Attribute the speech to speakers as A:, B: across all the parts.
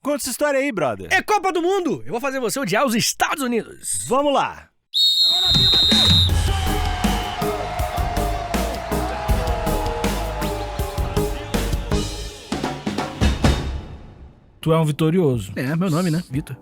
A: Conta essa história aí, brother.
B: É Copa do Mundo! Eu vou fazer você odiar os Estados Unidos.
A: Vamos lá.
C: Tu é um vitorioso.
B: É, meu nome, né? Vitor.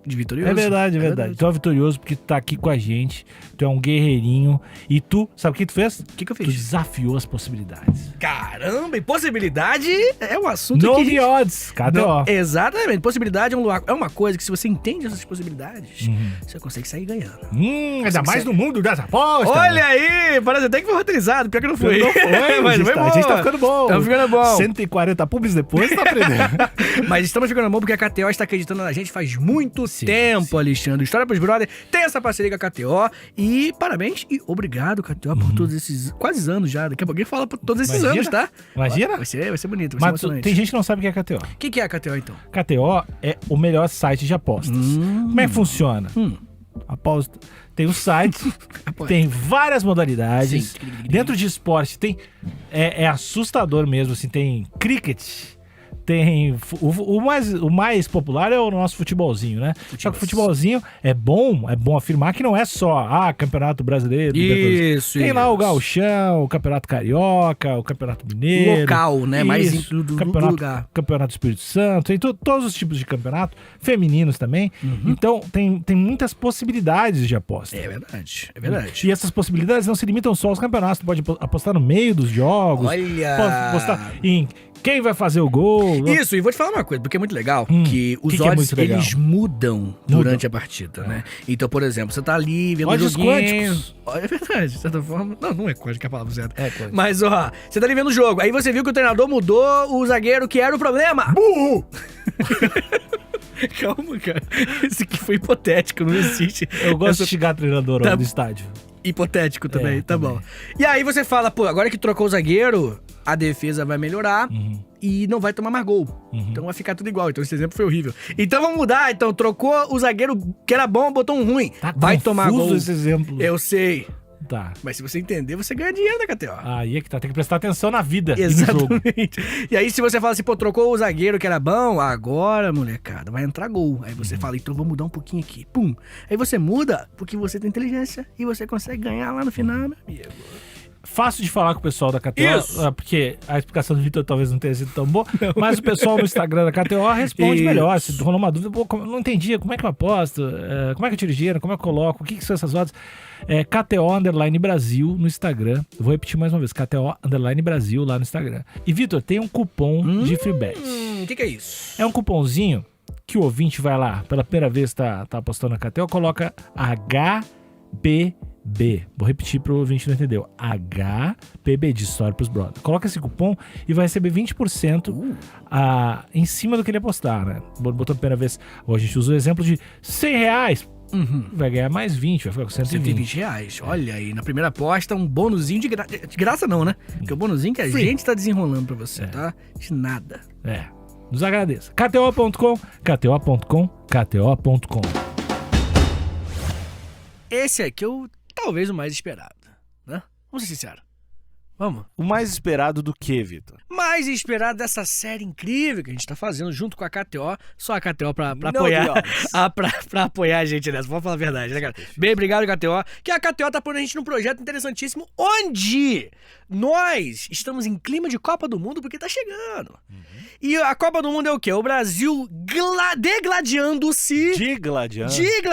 B: De vitorioso.
C: É verdade. Tu é um vitorioso porque tu tá aqui com a gente. Tu é um guerreirinho. E tu, sabe o que tu fez?
B: O que eu
C: Tu
B: fiz?
C: desafiou as possibilidades.
B: Caramba, e possibilidade é um assunto
C: No
B: que a gente...
C: odds, KTO.
B: Exatamente. Possibilidade é uma coisa que se você entende essas possibilidades, você consegue sair ganhando.
C: Ainda mais no mundo das apostas.
B: Olha aí! Parece até que foi roteirizado. Pior que não foi.
C: Não foi,
B: Mas foi
C: a gente tá ficando bom.
B: Estamos ficando bom.
C: 140 pubs depois, tá aprendendo.
B: Mas estamos ficando bom porque a KTO está acreditando na gente faz muito tempo, Alexandre. História pros brother tem essa parceria com a KTO. E parabéns e obrigado, KTO, por todos esses quase anos já. Daqui a pouco alguém fala por todos esses anos, tá?
C: Imagina?
B: Vai ser bonito, vai ser
C: Mas
B: emocionante.
C: tem gente que não sabe o que é KTO.
B: O que é a KTO, então?
C: KTO é o melhor site de apostas. Como é que funciona? Aposta. Tem o site, tem várias modalidades.
B: Sim.
C: Dentro de esporte tem. É assustador mesmo, assim, tem cricket. Tem. O mais popular é o nosso futebolzinho, né? Só que o futebolzinho é bom afirmar que não é só Campeonato Brasileiro.
B: Isso.
C: Tem lá o Gauchão, o Campeonato Carioca, o Campeonato Mineiro.
B: Local, né? Mais
C: Isso,
B: do
C: campeonato, Campeonato do Espírito Santo. Tem todos os tipos de campeonato, femininos também. Então tem muitas possibilidades de aposta.
B: É verdade.
C: E essas possibilidades não se limitam só aos campeonatos. Tu pode apostar no meio dos jogos.
B: Olha!
C: Pode apostar em quem vai fazer o gol.
B: Isso, e vou te falar uma coisa, porque é muito legal que os
C: que é
B: odds,
C: muito legal?
B: eles mudam durante a partida, né? Então, por exemplo, você tá ali vendo o
C: Odds
B: joguinho...
C: quânticos.
B: É verdade, de certa forma... Não é quântico, é a palavra certa.
C: É quântico.
B: Mas, ó, você tá ali vendo o jogo, aí você viu que o treinador mudou o zagueiro que era o problema.
C: Burro!
B: Calma, cara. Esse aqui foi hipotético, não existe.
C: Eu gosto de xingar treinador
B: Tá-
C: do estádio.
B: Hipotético também, tá
C: também.
B: bom. E aí você fala, pô, agora que trocou o zagueiro, a defesa vai melhorar e não vai tomar mais gol. Então vai ficar tudo igual. Então esse exemplo foi horrível. Então vamos mudar. Então trocou o zagueiro que era bom, botou um ruim.
C: Tá
B: vai tomar
C: confuso
B: gol.
C: esse exemplo.
B: Eu sei.
C: Tá.
B: Mas se você entender, você ganha dinheiro da KTO.
C: Aí é que tá. Tem que prestar atenção na vida e no jogo.
B: Exatamente. E aí, se você fala assim, pô, trocou o zagueiro que era bom, agora, molecada, vai entrar gol. Aí você fala, então vou mudar um pouquinho aqui. Pum. Aí você muda porque você tem inteligência e você consegue ganhar lá no final, meu amigo.
C: Fácil de falar com o pessoal da KTO,
B: Isso.
C: porque a explicação do Vitor talvez não tenha sido tão boa, mas o pessoal no Instagram da KTO responde melhor. Se rolou uma dúvida, pô, não entendi, como é que eu aposto? Como é que eu tiro dinheiro? Como é que eu coloco? O que são essas odds? KTO_Brasil no Instagram. Eu vou repetir mais uma vez, KTO_Brasil lá no Instagram. E Vitor, tem um cupom de free bet.
B: O que é isso?
C: É um cupomzinho que o ouvinte vai lá, pela primeira vez tá apostando na KTO, coloca HPB. Vou repetir pro ouvinte não entendeu. HPB de História pros Brothers. Coloca esse cupom e vai receber 20% em cima do que ele apostar, né? Botou a primeira vez. Ou a gente usa o exemplo de R$100. Vai ganhar mais 20, vai ficar com 120.
B: R$120. Olha aí, na primeira aposta, um bônusinho de graça. De graça não, né? Porque é o bônusinho que a gente tá desenrolando pra você, tá? De nada.
C: Nos agradeça. KTO.com.
B: Esse aqui é talvez o mais esperado, né? Vamos ser sinceros. Vamos.
A: O mais esperado do que, Vitor?
B: Mais esperado dessa série incrível que a gente tá fazendo junto com a KTO. Só a KTO pra
A: No
B: apoiar.
A: odds.
B: Pra apoiar a gente nessa. Vamos falar a verdade, né, cara? Bem, obrigado, KTO. Que a KTO tá pondo a gente num projeto interessantíssimo onde nós estamos em clima de Copa do Mundo porque tá chegando. E a Copa do Mundo é o quê? O Brasil degladiando-se.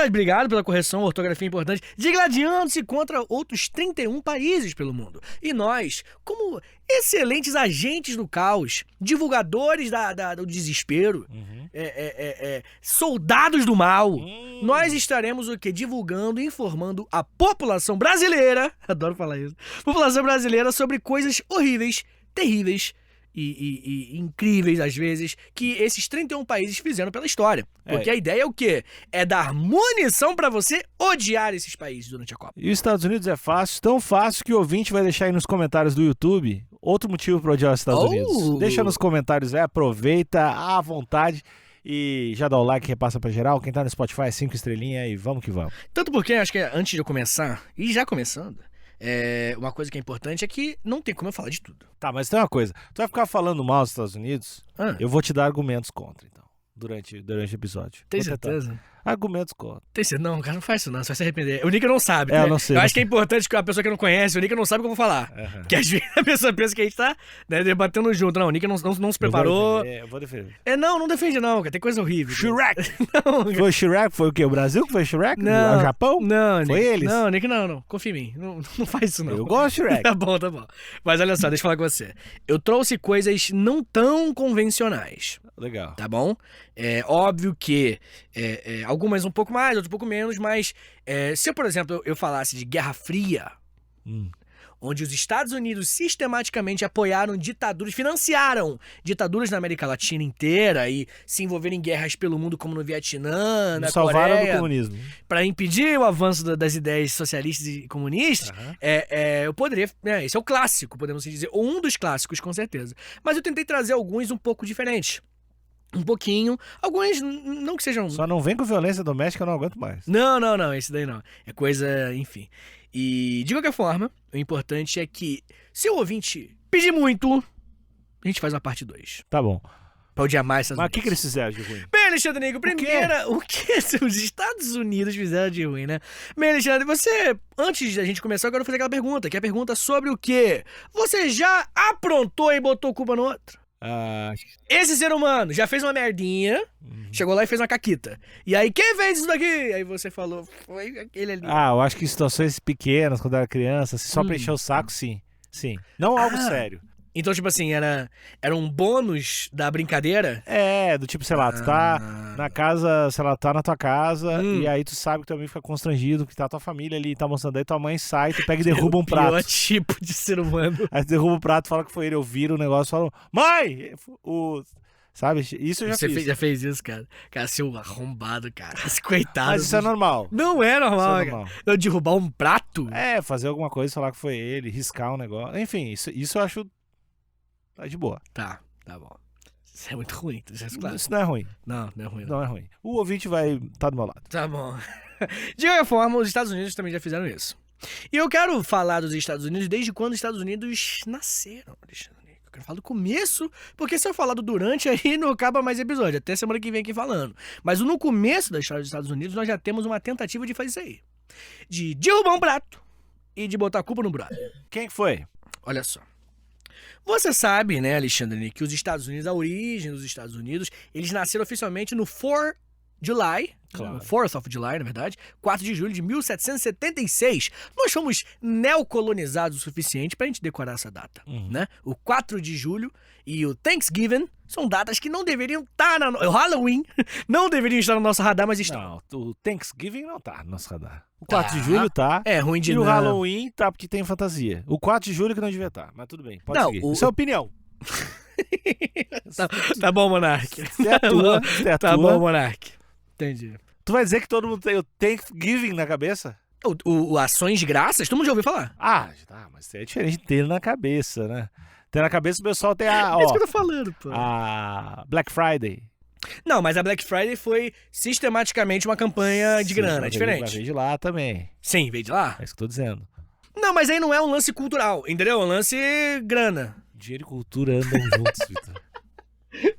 B: Obrigado pela correção, ortografia importante. Degladiando-se contra outros 31 países pelo mundo. E nós, como excelentes agentes do caos, divulgadores do desespero, soldados do mal, nós estaremos o quê? Divulgando e informando a população brasileira, adoro falar isso, população brasileira sobre coisas horríveis, terríveis, e incríveis, às vezes, que esses 31 países fizeram pela história. Porque a ideia é o quê? É dar munição pra você odiar esses países durante a Copa.
A: E os Estados Unidos é fácil, tão fácil que o ouvinte vai deixar aí nos comentários do YouTube outro motivo pra odiar os Estados Unidos. Deixa nos comentários aí, aproveita à vontade. E já dá o like, repassa pra geral. Quem tá no Spotify, 5 estrelinhas e vamos que vamos.
B: Tanto porque, acho que antes de eu começar, e já começando, uma coisa que é importante é que não tem como eu falar de tudo.
A: Tá, mas tem uma coisa. Tu vai ficar falando mal dos Estados Unidos, eu vou te dar argumentos contra, então. durante o episódio.
B: Tem
A: Vou tentar.
B: certeza?
A: Argumentos contra.
B: Tem certeza? Não, cara, não faz isso não, você vai se arrepender. O Nica não sabe.
A: É,
B: né?
A: eu não sei.
B: Eu acho que é importante que a pessoa que não conhece, o Nica não sabe o que eu vou falar. Porque às vezes a pessoa pensa que a gente tá, né, debatendo junto. Não, o Nica não se preparou.
A: Eu vou defender.
B: Não defende não, cara. Tem coisa horrível.
A: Shrek!
B: Não,
A: Foi o Shrek? Foi o quê? O Brasil que foi o Shrek?
B: Não.
A: O Japão?
B: Não,
A: Foi
B: Nick.
A: eles?
B: Não, Nick, não. Confia em mim. Não faz isso, não.
A: Eu gosto de Shrek.
B: Tá bom. Mas olha só, deixa eu falar com você. Eu trouxe coisas não tão convencionais,
A: Legal.
B: tá bom? É óbvio que algumas um pouco mais, outras um pouco menos, mas se eu, por exemplo, eu falasse de Guerra Fria, onde os Estados Unidos sistematicamente apoiaram ditaduras, financiaram ditaduras na América Latina inteira e se envolveram em guerras pelo mundo, como no Vietnã, na
A: Nos salvaram do
B: Coreia,
A: comunismo.
B: para impedir o avanço das ideias socialistas e comunistas, eu poderia... esse é o clássico, podemos dizer, ou um dos clássicos, com certeza. Mas eu tentei trazer alguns um pouco diferentes. Um pouquinho. Alguns, não que sejam...
A: Só não vem com violência doméstica, eu não aguento mais.
B: Não, esse daí não. É coisa, enfim. E, de qualquer forma, o importante é que, se o ouvinte pedir muito, a gente faz uma parte 2.
A: Tá bom.
B: Pra odiar mais essas
A: Mas o que eles fizeram de ruim?
B: Bem, Alexandre Negro, primeira, o que os Estados Unidos fizeram de ruim, né? Bem, Alexandre, você, antes da gente começar, eu quero fazer aquela pergunta, que é a pergunta sobre o quê? Você já aprontou e botou culpa no outro? Esse ser humano já fez uma merdinha, chegou lá e fez uma caquita. E aí, quem fez isso daqui? Aí você falou, foi aquele ali.
A: Eu acho que em situações pequenas, quando eu era criança, só pra encher o saco, sim. Sim. Não algo sério.
B: Então, tipo assim, era um bônus da brincadeira?
A: Do tipo, sei lá, tu tá na casa, sei lá, tá na tua casa, e aí tu sabe que tu também fica constrangido, que tá a tua família ali, tá mostrando, aí tua mãe sai, tu pega e derruba um prato.
B: Pior tipo de ser humano.
A: Aí tu derruba o prato, fala que foi ele, eu viro o negócio, falo, mãe! Sabe? Isso eu já fiz.
B: Você já fez isso, cara? Cara, seu arrombado, cara. Esse coitado.
A: Mas isso é normal.
B: Não é normal,
A: Isso é
B: cara.
A: normal.
B: Eu derrubar um prato?
A: Fazer alguma coisa, falar que foi ele, riscar um negócio. Enfim, isso eu acho... Tá de boa.
B: Tá bom. Isso é muito ruim, claro.
A: Isso não é ruim.
B: Não é ruim.
A: Não é ruim. O ouvinte vai estar do meu lado.
B: Tá bom. De qualquer forma, os Estados Unidos também já fizeram isso. E eu quero falar dos Estados Unidos desde quando os Estados Unidos nasceram, Alexandre. Eu quero falar do começo, porque se eu falar do durante, aí não acaba mais episódio. Até semana que vem aqui falando. Mas no começo da história dos Estados Unidos, nós já temos uma tentativa de fazer isso aí. De derrubar um prato e de botar a culpa no brother.
A: Quem que foi?
B: Olha só. Você sabe, né, Alexandre, que os Estados Unidos, a origem dos Estados Unidos, eles nasceram oficialmente no 4 July,
A: Claro.
B: 4th of July, na verdade, 4 de julho de 1776. Nós fomos neocolonizados o suficiente pra gente decorar essa data, né? O 4 de julho e o Thanksgiving são datas que não deveriam estar o Halloween não deveriam estar no nosso radar, mas estão.
A: Não, o Thanksgiving não tá no nosso radar. O 4 de julho tá.
B: É ruim de
A: E o
B: não.
A: Halloween tá porque tem fantasia. O 4 de julho que não devia estar, mas tudo bem, pode
B: Não,
A: seguir. Isso é opinião.
B: Tá bom, Monark.
A: É a tua, é a
B: Tá
A: tua.
B: bom, Monark. Entendi.
A: Tu vai dizer que todo mundo tem o Thanksgiving na cabeça?
B: O Ações de Graças, todo mundo já ouviu falar.
A: Tá, mas é diferente de ter na cabeça, né? Ter na cabeça o pessoal tem
B: É isso que eu tô falando, pô.
A: a Black Friday.
B: Não, mas a Black Friday foi sistematicamente uma campanha de grana, é diferente.
A: Veio de lá também.
B: Sim, veio de lá.
A: É isso que eu tô dizendo.
B: Não, mas aí não é um lance cultural, entendeu? É um lance grana.
A: Dinheiro e cultura andam juntos, Vitor.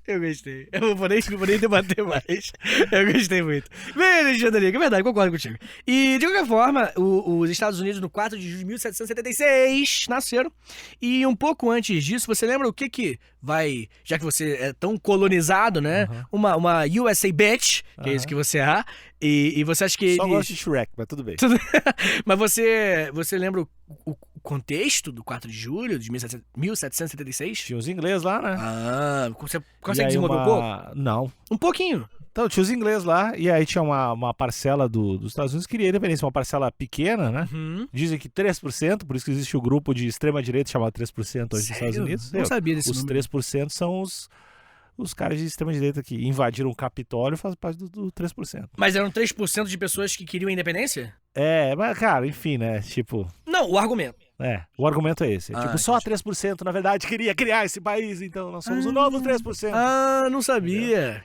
B: Eu gostei. Eu não vou nem debater mais. Eu gostei muito. Bem, Alexandre, é verdade, concordo contigo. E, de qualquer forma, os Estados Unidos, no 4 de julho de 1776, nasceram. E um pouco antes disso, você lembra o que vai... Já que você é tão colonizado, né? Uma USA bitch, que é isso que você é. E você acha que...
A: Só gosto de Shrek, mas tudo bem.
B: Mas você lembra o contexto do 4 de julho de 1776?
A: Tinha os ingleses lá, né?
B: Você consegue desenvolver um pouco?
A: Não.
B: Um pouquinho.
A: Então, tinha os ingleses lá, e aí tinha uma parcela dos Estados Unidos que queria independência, uma parcela pequena, né? Dizem que 3%, por isso que existe o grupo de extrema-direita chamado 3% hoje nos Estados Unidos.
B: Não sabia desse
A: Os
B: número.
A: 3% são os caras de extrema-direita que invadiram o Capitólio e fazem parte do 3%.
B: Mas eram 3% de pessoas que queriam a independência?
A: Mas, cara, enfim, né? Tipo...
B: Não, o argumento.
A: O argumento é esse. Só 3%, na verdade, queria criar esse país, então nós somos o novo 3%.
B: Não sabia.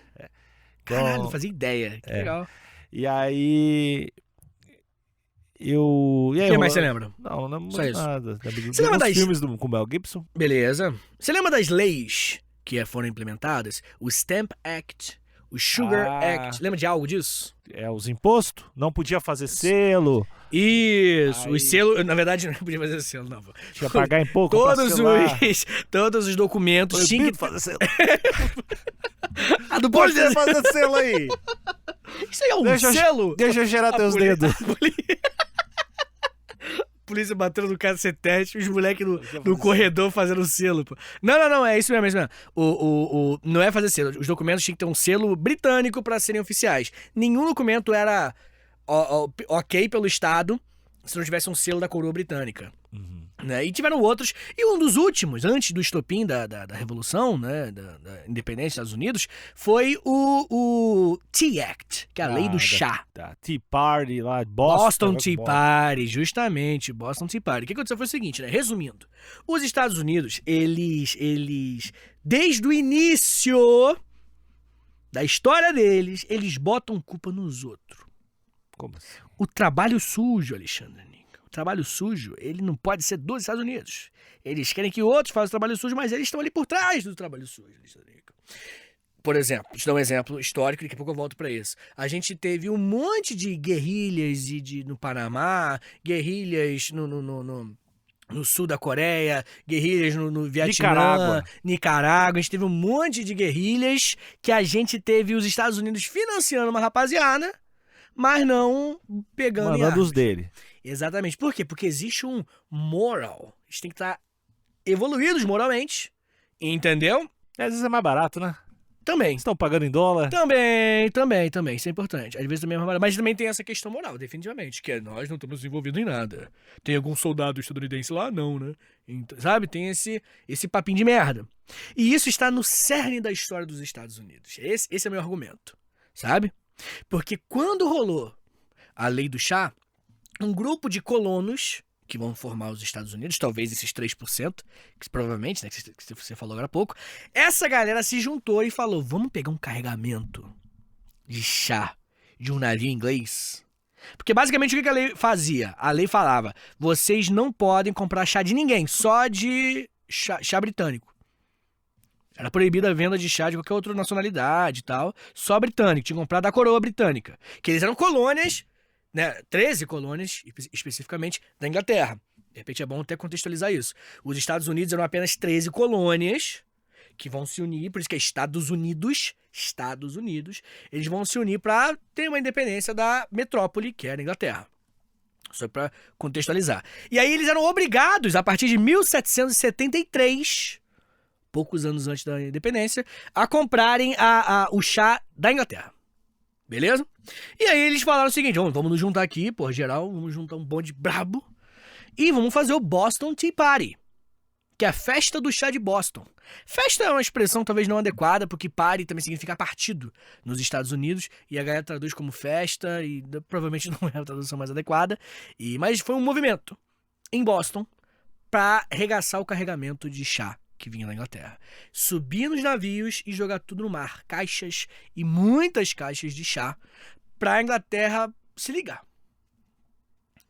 A: Então,
B: Caralho, não fazia ideia. Que legal.
A: E aí...
B: O que mais você lembra?
A: Não lembro
B: Só isso.
A: nada.
B: Você lembra das...
A: filmes com o Mel Gibson?
B: Beleza. Você lembra das leis que foram implementadas? O Stamp Act, O Sugar Act. Lembra de algo disso?
A: É, os impostos? Não podia fazer selo.
B: Isso,
A: Aí-
B: os selos, na verdade não podia fazer selo, não.
A: Tinha que pagar em pouco pra selar.
B: Todos os documentos tinham que
A: fazer selo.
B: Ah, do
A: Pode
B: posto
A: fazer selo aí.
B: Isso aí é um selo?
A: Deixa eu cheirar teus dedos.
B: Polícia batendo no cacetete, os moleques no corredor fazendo selo, pô. Não, é isso mesmo, é isso mesmo. Não é fazer selo. Os documentos tinham que ter um selo britânico pra serem oficiais. Nenhum documento era ok pelo Estado se não tivesse um selo da coroa britânica. Né? E tiveram outros, e um dos últimos, antes do estopim da Revolução, né, da independência dos Estados Unidos, foi o Tea Act, que é a lei do chá.
A: Da Tea Party lá,
B: Boston Tea Party, justamente, Boston Tea Party. O que aconteceu foi o seguinte, né, resumindo, os Estados Unidos, eles desde o início da história deles, eles botam culpa nos outros.
A: Como assim?
B: O trabalho sujo, Alexandre. O trabalho sujo, ele não pode ser dos Estados Unidos. Eles querem que outros façam o trabalho sujo, mas eles estão ali por trás do trabalho sujo. Por exemplo, vou te dar um exemplo histórico, daqui a pouco eu volto pra isso. A gente teve um monte de guerrilhas no Panamá, guerrilhas no sul da Coreia, guerrilhas no Vietnã, Nicarágua. A gente teve um monte de guerrilhas que a gente teve os Estados Unidos financiando uma rapaziada, mas não pegando em
A: mandando os
B: armas.
A: dele.
B: Exatamente. Por quê? Porque existe um moral. Eles têm que estar evoluídos moralmente. Entendeu?
A: Às vezes é mais barato, né?
B: Também.
A: Estão pagando em dólar.
B: Também. Isso é importante. Às vezes também é mais barato. Mas também tem essa questão moral, definitivamente. Que é, nós não estamos envolvidos em nada. Tem algum soldado estadunidense lá? Não, né? Então, sabe? Tem esse papinho de merda. E isso está no cerne da história dos Estados Unidos. Esse é o meu argumento. Sabe? Porque quando rolou a lei do chá, um grupo de colonos que vão formar os Estados Unidos, talvez esses 3%, que provavelmente, né, que você falou agora há pouco, essa galera se juntou e falou, vamos pegar um carregamento de chá de um navio inglês? Porque basicamente o que a lei fazia? A lei falava, vocês não podem comprar chá de ninguém, só de chá britânico. Era proibida a venda de chá de qualquer outra nacionalidade e tal, só britânico, tinha que comprar da coroa britânica, que eles eram colônias, né, 13 colônias, especificamente, da Inglaterra. De repente é bom até contextualizar isso. Os Estados Unidos eram apenas 13 colônias que vão se unir, por isso que é Estados Unidos, eles vão se unir para ter uma independência da metrópole, que era a Inglaterra. Só para contextualizar. E aí eles eram obrigados, a partir de 1773, poucos anos antes da independência, a comprarem o chá da Inglaterra. Beleza? E aí eles falaram o seguinte, vamos nos juntar aqui, por geral, vamos juntar um bonde brabo e vamos fazer o Boston Tea Party, que é a festa do chá de Boston. Festa é uma expressão talvez não adequada, porque party também significa partido nos Estados Unidos, e a galera traduz como festa, e provavelmente não é a tradução mais adequada, mas foi um movimento em Boston para arregaçar o carregamento de chá que vinha da Inglaterra. Subir nos navios e jogar tudo no mar. Caixas e muitas caixas de chá pra a Inglaterra se ligar.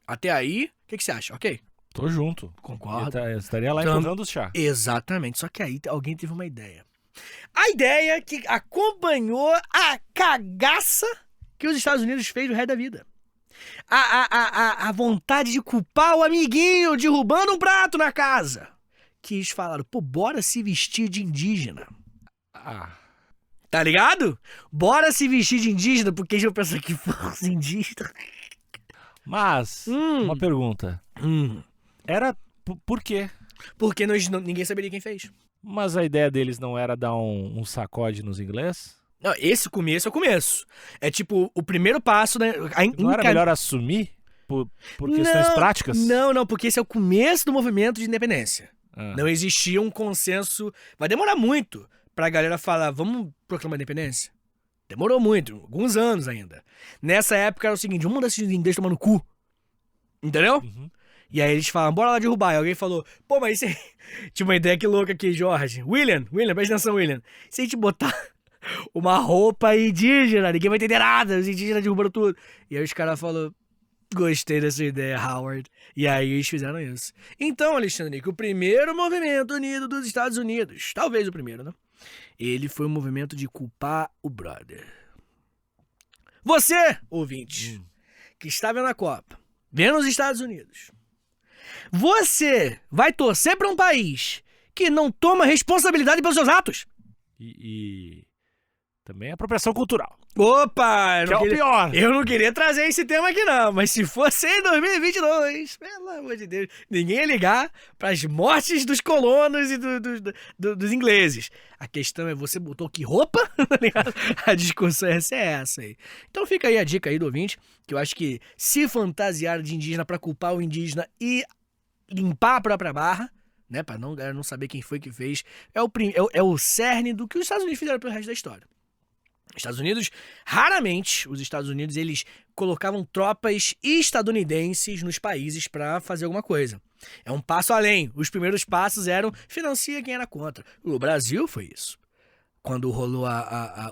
B: Até aí, o que você acha? Ok?
A: Tô junto.
B: Concordo.
A: Eu estaria lá empurrando o chá.
B: Exatamente. Só que aí alguém teve uma ideia. A ideia que acompanhou a cagaça que os Estados Unidos fez o resto da vida. A vontade de culpar o amiguinho derrubando um prato na casa. Que eles falaram, bora se vestir de indígena. Tá ligado? Bora se vestir de indígena, porque eles vão pensar que fosse indígena.
A: Mas, uma pergunta. Era por quê?
B: Porque ninguém saberia quem fez.
A: Mas a ideia deles não era dar um sacode nos ingleses?
B: Não, esse começo é o começo. É tipo, o primeiro passo... Né,
A: não era melhor assumir por questões práticas?
B: Não, porque esse é o começo do movimento de independência. Não existia um consenso. Vai demorar muito pra galera falar, vamos proclamar a independência? Demorou muito, alguns anos ainda. Nessa época era o seguinte, vamos mandar esses ingleses tomar no cu. Entendeu?
A: Uhum.
B: E aí eles falam, bora lá derrubar. E alguém falou, mas isso tinha uma ideia que louca aqui, Jorge. William, presta atenção, William. Se a gente botar uma roupa indígena, ninguém vai entender nada, os indígenas derrubaram tudo. E aí os caras falaram, gostei dessa ideia, Howard. E aí eles fizeram isso. Então, Alexandre, o primeiro movimento unido dos Estados Unidos, talvez o primeiro, né? Ele foi um movimento de culpar o brother. Você, ouvinte, que está vendo a Copa, vendo os Estados Unidos, você vai torcer para um país que não toma responsabilidade pelos seus atos?
A: E também apropriação cultural.
B: Opa!
A: Que é o pior.
B: Eu não queria trazer esse tema aqui não, mas se fosse em 2022, pelo amor de Deus, ninguém ia ligar para as mortes dos colonos e dos ingleses. A questão é, você botou que roupa? A discussão é essa aí. Então fica aí a dica aí do ouvinte, que eu acho que se fantasiar de indígena para culpar o indígena e limpar a própria barra, né, para não saber quem foi que fez, é o cerne do que os Estados Unidos fizeram pelo resto da história. Estados Unidos, raramente, os Estados Unidos, eles colocavam tropas estadunidenses nos países para fazer alguma coisa. É um passo além. Os primeiros passos eram financia quem era contra. O Brasil foi isso. Quando rolou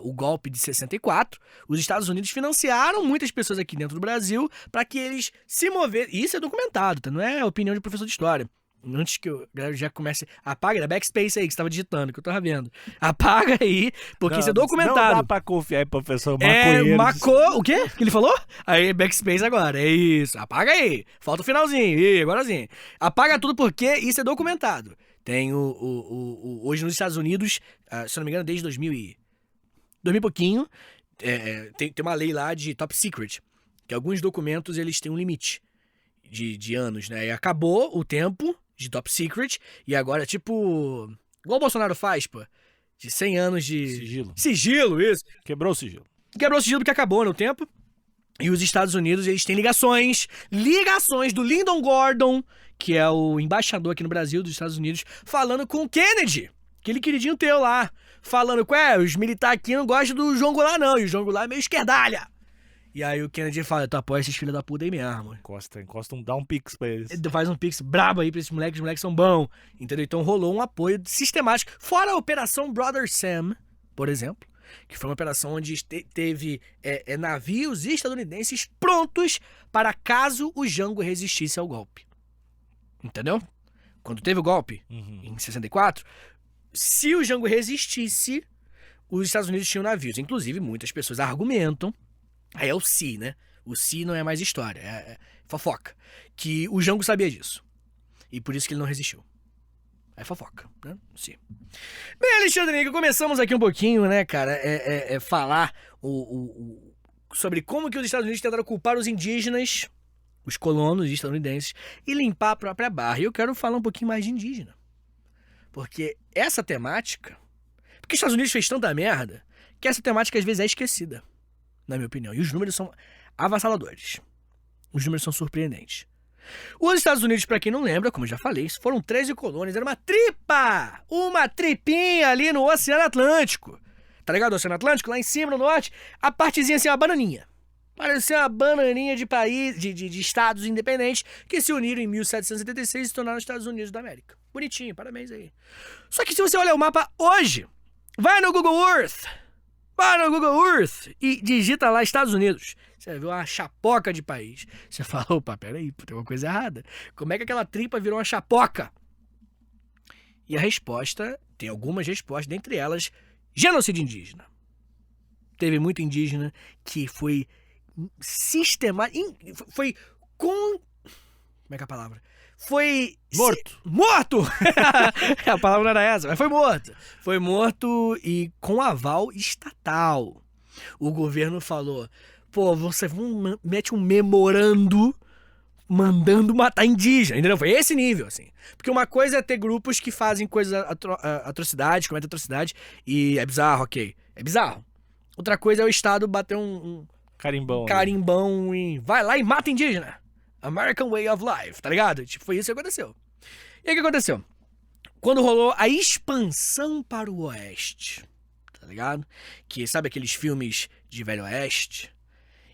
B: o golpe de 64, os Estados Unidos financiaram muitas pessoas aqui dentro do Brasil para que eles se movessem. Isso é documentado, tá? Não é opinião de professor de história. Antes que eu já comece... Apaga, é backspace aí que você estava digitando, que eu tava vendo. Apaga aí, porque isso é documentado.
A: Não dá pra confiar em professor maconheiro.
B: O quê? Que ele falou? Aí, backspace agora, é isso. Apaga aí. Falta o finalzinho. Agorzinho. Apaga tudo porque isso é documentado. Tem hoje nos Estados Unidos, se eu não me engano, desde 2000 e pouquinho, tem uma lei lá de top secret, que alguns documentos eles têm um limite de anos, né? E acabou o tempo de top secret, e agora, tipo, igual o Bolsonaro faz, pô, de 100 anos de... Sigilo, isso.
A: Quebrou o sigilo.
B: Quebrou o sigilo porque acabou no tempo. E os Estados Unidos, eles têm ligações do Lyndon Gordon, que é o embaixador aqui no Brasil dos Estados Unidos, falando com o Kennedy, aquele queridinho teu lá, falando, os militares aqui não gostam do João Goulart não, e o João Goulart é meio esquerdalha. E aí o Kennedy fala, tu apoia esses filhos da puta aí mesmo.
A: Encosta dá um pix pra eles.
B: Ele faz um pix brabo aí pra esses moleques, os moleques são bons, entendeu? Então rolou um apoio sistemático. Fora a Operação Brother Sam, por exemplo, que foi uma operação onde teve navios estadunidenses prontos para caso o Jango resistisse ao golpe. Entendeu? Quando teve o golpe, em 64, se o Jango resistisse, os Estados Unidos tinham navios. Inclusive, muitas pessoas argumentam, aí é o se, né? O se não é mais história, é fofoca. Que o Jango sabia disso. E por isso que ele não resistiu. É fofoca, né? Sim. Bem, Alexandre, começamos aqui um pouquinho, né, cara? Falar sobre como que os Estados Unidos tentaram culpar os indígenas, os colonos estadunidenses, e limpar a própria barra. E eu quero falar um pouquinho mais de indígena. Porque essa temática... Porque os Estados Unidos fez tanta merda que essa temática às vezes é esquecida, na minha opinião. E os números são avassaladores. Os números são surpreendentes. Os Estados Unidos, pra quem não lembra, como eu já falei, foram 13 colônias, era uma tripa! Uma tripinha ali no Oceano Atlântico. Tá ligado? O Oceano Atlântico, lá em cima, no norte, a partezinha assim, uma bananinha. Parecia uma bananinha de país, de estados independentes que se uniram em 1776 e se tornaram os Estados Unidos da América. Bonitinho, parabéns aí. Só que se você olhar o mapa hoje, vai no Google Earth e digita lá Estados Unidos. Você vai ver uma chapoca de país. Você fala, opa, peraí, tem uma coisa errada. Como é que aquela tripa virou uma chapoca? E a resposta, tem algumas respostas, dentre elas, genocídio indígena. Teve muito indígena que foi como é que é a palavra? Foi... Morto! A palavra não era essa, mas foi morto. Foi morto e com aval estatal. O governo falou, você mete um memorando mandando matar indígena, entendeu? Foi esse nível, assim. Porque uma coisa é ter grupos que fazem coisas, atrocidades, cometem atrocidade, e é bizarro, ok. É bizarro. Outra coisa é o Estado bater um carimbão e vai lá e mata indígena. American Way of Life, tá ligado? Tipo, foi isso que aconteceu. E aí o que aconteceu? Quando rolou a expansão para o oeste, tá ligado? Que sabe aqueles filmes de Velho Oeste?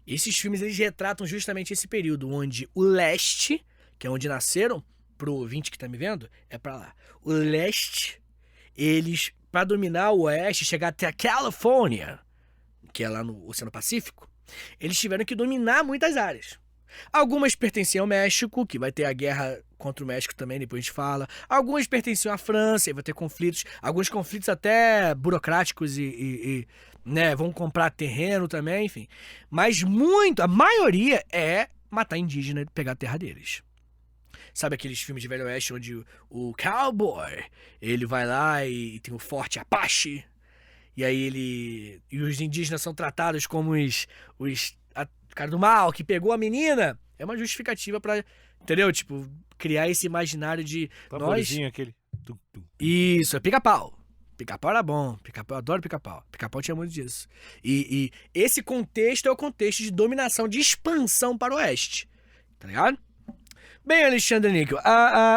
B: Esses filmes, eles retratam justamente esse período onde o leste, que é onde nasceram, pro ouvinte que tá me vendo, é pra lá. O leste, eles, pra dominar o oeste, chegar até a Califórnia, que é lá no Oceano Pacífico, eles tiveram que dominar muitas áreas. Algumas pertenciam ao México, que vai ter a guerra contra o México também, depois a gente fala. Alguns pertenciam à França, e vai ter conflitos, alguns conflitos até burocráticos né, vão comprar terreno também, enfim. Mas a maioria é matar indígena e pegar a terra deles. Sabe aqueles filmes de Velho Oeste onde o cowboy, ele vai lá e tem o forte Apache, e aí e os indígenas são tratados como os cara do mal que pegou a menina? É uma justificativa pra, entendeu? Tipo, criar esse imaginário de
A: Tamborzinho aquele.
B: Isso, é pica-pau. Pica-pau era bom. Pica-pau, eu adoro pica-pau. Pica-pau tinha muito disso. E esse contexto é o contexto de dominação, de expansão para o oeste. Tá ligado? Bem, Alexandre Níquel,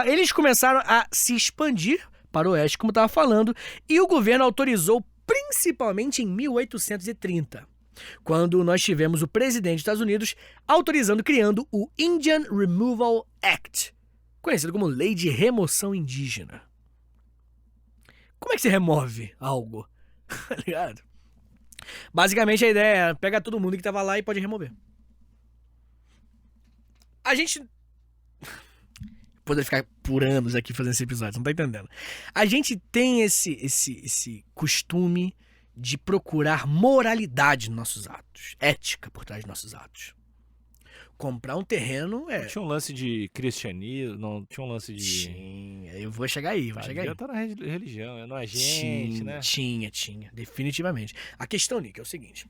B: eles começaram a se expandir para o oeste, como eu estava falando, e o governo autorizou principalmente em 1830, quando nós tivemos o presidente dos Estados Unidos criando o Indian Removal Act, conhecido como Lei de Remoção Indígena. Como é que se remove algo? Tá ligado? Basicamente a ideia é pegar todo mundo que tava lá e pode remover. A gente poderia ficar por anos aqui fazendo esse episódio, não tá entendendo? A gente tem esse costume de procurar moralidade nos nossos atos, ética por trás dos nossos atos. Comprar um terreno
A: Não tinha um lance de cristianismo, não tinha um lance de...
B: Tinha, eu vou chegar aí,
A: Devia tá na religião, não é gente, né?
B: Tinha, definitivamente. A questão, Nick, é o seguinte.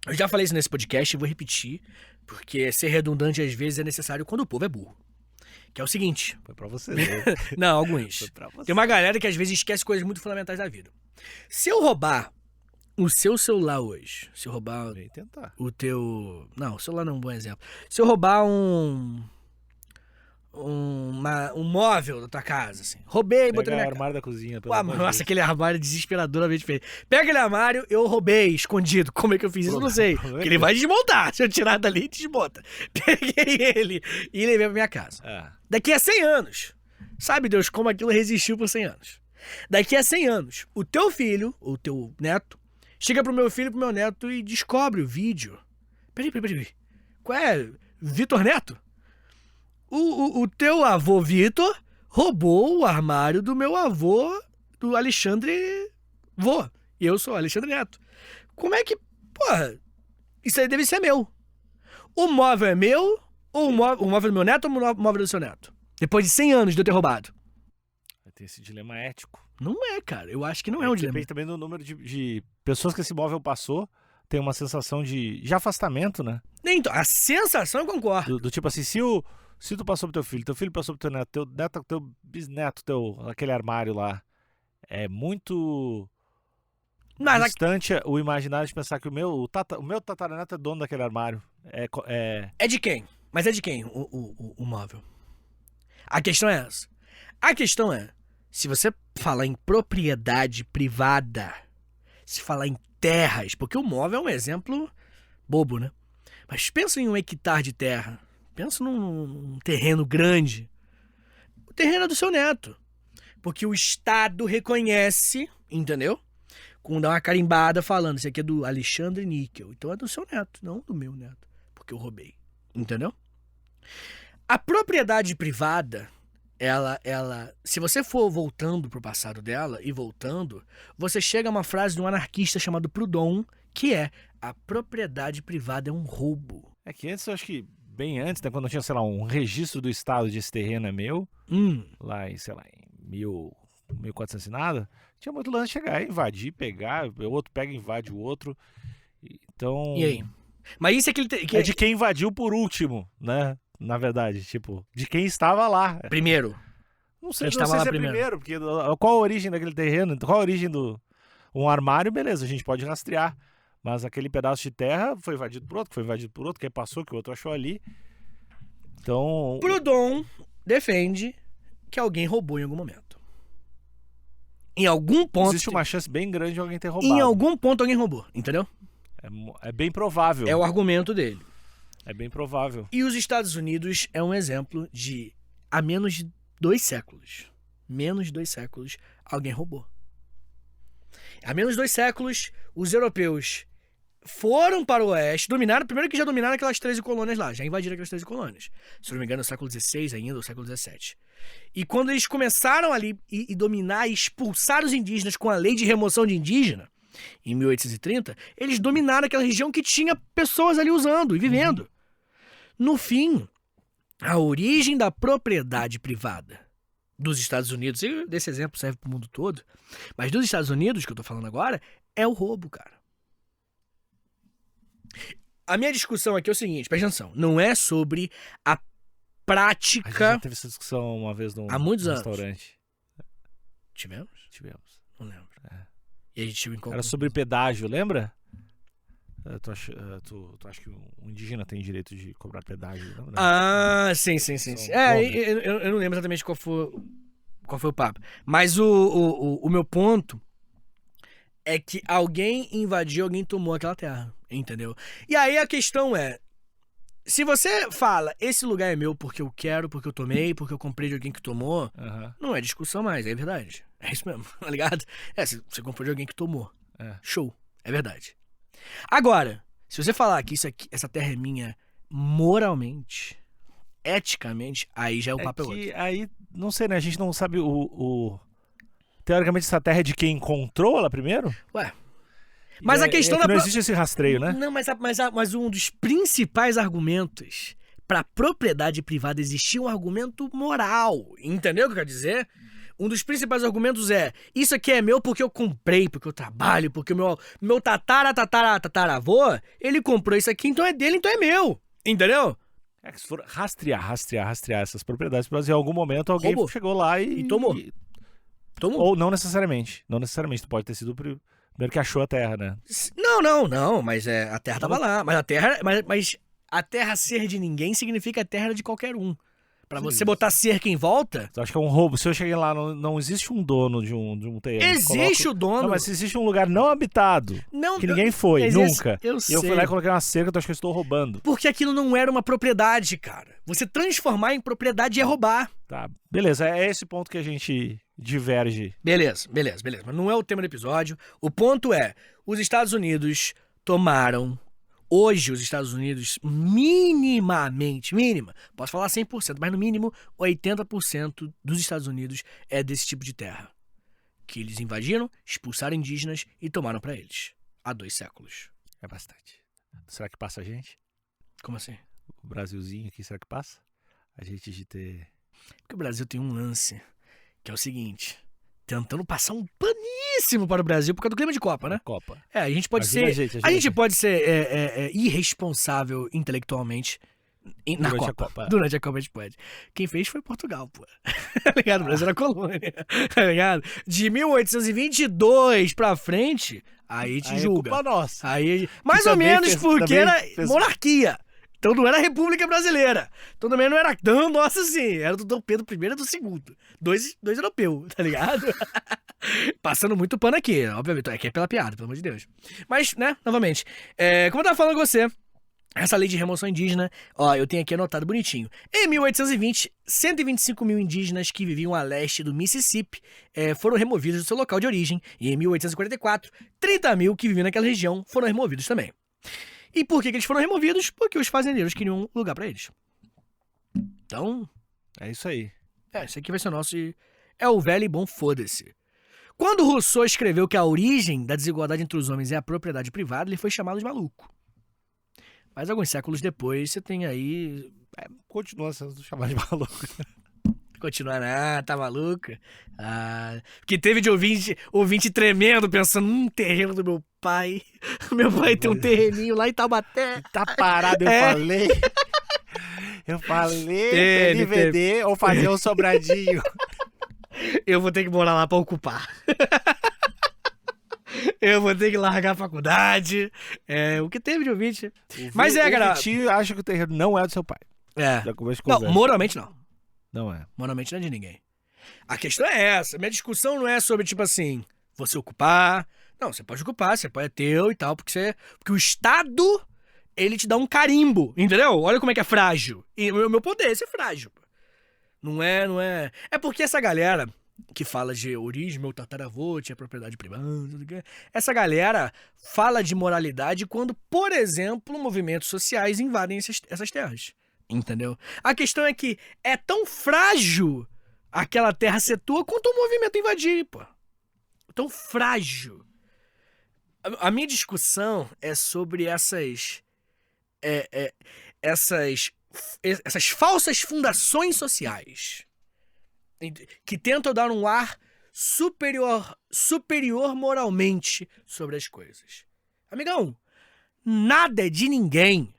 B: Eu já falei isso nesse podcast e vou repetir, porque ser redundante às vezes é necessário quando o povo é burro. Que é o seguinte...
A: Foi pra você, né?
B: Não, alguns.
A: Foi pra você.
B: Tem uma galera que às vezes esquece coisas muito fundamentais da vida. Se eu roubar o seu celular hoje, se eu roubar
A: Vem tentar.
B: o teu... Não, o celular não é um bom exemplo. Se eu roubar um móvel da tua casa, assim. Roubei, botei na minha casa.
A: armário da cozinha, pelo
B: Ué,
A: amor de
B: nossa,
A: Deus.
B: aquele armário desesperadoramente feio. Pega aquele armário, eu roubei, escondido. Como é que eu fiz isso? Eu não sei. Porque ele vai desmontar. Se eu tirar dali, desmonta. Peguei ele e levei pra minha casa. Daqui a 100 anos, sabe Deus como aquilo resistiu por 100 anos. Daqui a 100 anos, o teu filho, ou teu neto, chega pro meu filho e pro meu neto e descobre o vídeo. Peraí. Qual é? Vitor Neto? O teu avô Vitor roubou o armário do meu avô, do Alexandre Vô. E eu sou Alexandre Neto. Como é que... Porra, isso aí deve ser meu. O móvel é meu, ou o móvel do meu neto, ou o móvel do seu neto? Depois de 100 anos de eu ter roubado.
A: Tem esse dilema ético.
B: Não é, cara. Eu acho que não é um dilema.
A: Depende também do número de pessoas que esse móvel passou. Tem uma sensação de afastamento, né?
B: Então, a sensação eu concordo.
A: Do tipo assim, se tu passou pro teu filho passou pro teu neto, teu bisneto, aquele armário lá, é muito distante o imaginário de pensar que o meu tataraneto é dono daquele armário.
B: É de quem? Mas é de quem o móvel? A questão é essa. A questão é, se você falar em propriedade privada, se falar em terras, porque o móvel é um exemplo bobo, né? Mas pensa em um hectare de terra. Pensa num terreno grande. O terreno é do seu neto. Porque o Estado reconhece, entendeu? Com dar uma carimbada falando, isso aqui é do Alexandre Níquel. Então é do seu neto, não do meu neto. Porque eu roubei. Entendeu? A propriedade privada, ela, se você for voltando pro passado dela e voltando, você chega a uma frase de um anarquista chamado Proudhon, que é: a propriedade privada é um roubo.
A: É que antes, eu acho que bem antes, né, quando tinha, sei lá, um registro do estado de esse terreno é meu, lá em, sei lá, em 1400 e nada, tinha muito lance de chegar, invadir, pegar, o outro pega e invade o outro. Então...
B: E aí? Mas isso é que
A: é de quem invadiu por último, né? Na verdade, tipo, de quem estava lá.
B: Primeiro.
A: Não sei se é primeiro, porque qual a origem daquele terreno, qual a origem do... Um armário, beleza, a gente pode rastrear. Mas aquele pedaço de terra foi invadido por outro, quem passou, que o outro achou ali. Então...
B: Proudhon defende que alguém roubou em algum momento. Em algum ponto...
A: Existe uma chance bem grande de alguém ter roubado.
B: Em algum ponto alguém roubou, entendeu?
A: É bem provável.
B: É o argumento dele.
A: É bem provável.
B: E os Estados Unidos é um exemplo de, há menos de 2 séculos, alguém roubou. Há menos de 2 séculos, os europeus foram para o oeste, dominaram, primeiro que já dominaram aquelas 13 colônias lá, já invadiram aquelas 13 colônias. Se não me engano, no século XVI ainda, ou século XVII. E quando eles começaram ali e dominar e expulsar os indígenas com a lei de remoção de indígena, em 1830, eles dominaram aquela região que tinha pessoas ali usando e vivendo. No fim, a origem da propriedade privada dos Estados Unidos, e desse exemplo serve para o mundo todo, mas dos Estados Unidos, que eu tô falando agora, é o roubo, cara. A minha discussão aqui é o seguinte, presta atenção, não é sobre a prática...
A: A gente já teve essa discussão uma vez num
B: há muitos anos.
A: restaurante.
B: Tivemos?
A: Tivemos.
B: Não lembro. E a gente chegou em qual
A: Era sobre pedágio, lembra? Tu acha que um indígena tem direito de cobrar pedágio? Lembra?
B: Ah, sim. Eu não lembro exatamente qual foi o papo. Mas o meu ponto é que alguém invadiu, alguém tomou aquela terra, entendeu? E aí a questão é, se você fala, esse lugar é meu porque eu quero, porque eu tomei, porque eu comprei de alguém que tomou, não é discussão mais, é verdade. É isso mesmo, tá ligado? Você comprou de alguém que tomou. Show, é verdade. Agora, se você falar que essa terra é minha moralmente, eticamente, aí já é o papo outro.
A: Aí, não sei, né? A gente não sabe Teoricamente, essa terra é de quem encontrou ela primeiro?
B: Ué. Mas a questão
A: não existe esse rastreio, né?
B: Não, mas um dos principais argumentos para propriedade privada existir um argumento moral. Entendeu o que eu quero dizer? Um dos principais argumentos é, isso aqui é meu porque eu comprei, porque eu trabalho, porque o meu tataravô, ele comprou isso aqui, então é dele, então é meu. Entendeu?
A: É que se for rastrear essas propriedades, em algum momento alguém chegou lá e
B: tomou. Tomou.
A: Ou não necessariamente. Não necessariamente. Tu pode ter sido o primeiro que achou a terra, né?
B: Não. Mas a terra tava lá. Mas a terra ser de ninguém significa a terra era de qualquer um. Pra você botar cerca em volta...
A: Tu acha que é um roubo? Se eu cheguei lá, não existe um dono de um terreno.
B: Existe o dono.
A: Não, mas existe um lugar não habitado. Que ninguém foi, nunca.
B: Eu
A: fui lá e coloquei uma cerca, tu acha que eu estou roubando.
B: Porque aquilo não era uma propriedade, cara. Você transformar em propriedade é roubar. Tá,
A: beleza. É esse ponto que a gente diverge.
B: Beleza. Mas não é o tema do episódio. O ponto é, os Estados Unidos tomaram... Hoje, os Estados Unidos, posso falar 100%, mas no mínimo 80% dos Estados Unidos é desse tipo de terra. Que eles invadiram, expulsaram indígenas e tomaram pra eles. Há 2 séculos.
A: É bastante. Será que passa a gente?
B: Como assim?
A: O Brasilzinho aqui, será que passa? A gente de ter...
B: Porque o Brasil tem um lance, que é o seguinte... Tentando passar um paníssimo para o Brasil por causa do clima de Copa, né?
A: Copa.
B: A gente pode pode ser irresponsável intelectualmente na Copa. Durante a Copa a gente pode. Quem fez foi Portugal, pô. Tá ligado? O Brasil era colônia. Tá ligado? De 1822 pra frente, aí te julga.
A: É culpa nossa.
B: Aí, mais ou menos porque era monarquia. Então não era a República Brasileira. Então também não era tão nossa assim. Era do Dom Pedro I e do II. Dois europeus, tá ligado? Passando muito pano aqui, obviamente. Aqui é pela piada, pelo amor de Deus. Mas, né, novamente. Como eu tava falando com você, essa lei de remoção indígena, ó, eu tenho aqui anotado bonitinho. Em 1820, 125 mil indígenas que viviam a leste do Mississippi foram removidos do seu local de origem. E em 1844, 30 mil que viviam naquela região foram removidos também. E por que eles foram removidos? Porque os fazendeiros queriam um lugar pra eles. Então...
A: é isso aí.
B: Isso aqui vai ser o nosso... É o velho e bom foda-se. Quando Rousseau escreveu que a origem da desigualdade entre os homens é a propriedade privada, ele foi chamado de maluco. Mas alguns séculos depois, você tem aí...
A: continua sendo chamado de maluco.
B: Continua, tá maluco? Porque teve de ouvinte tremendo, pensando, terreno do meu pai. Meu pai tem um terreninho lá em Taubaté.
A: Tá parado, eu falei pra ele vender ou fazer um sobradinho.
B: Eu vou ter que morar lá pra ocupar. Eu vou ter que largar a faculdade. O que teve de ouvinte. Mas
A: cara... O tio acha que o terreno não é do seu pai.
B: Não, moralmente não.
A: Não é.
B: Moralmente não é de ninguém. A questão é essa. Minha discussão não é sobre, tipo assim, você ocupar. Não, você pode ocupar, você pode é teu e tal, porque o Estado, ele te dá um carimbo, entendeu? Olha como é que é frágil. E o meu ponto é esse, é frágil. Não é... É porque essa galera que fala de origem, meu tataravô tinha propriedade privada. Essa galera fala de moralidade quando, por exemplo, movimentos sociais invadem essas terras. Entendeu? A questão é que é tão frágil aquela terra ser tua quanto o movimento invadir, pô. Tão frágil. A minha discussão é sobre essas falsas fundações sociais que tentam dar um ar superior moralmente sobre as coisas. Amigão, nada é de ninguém.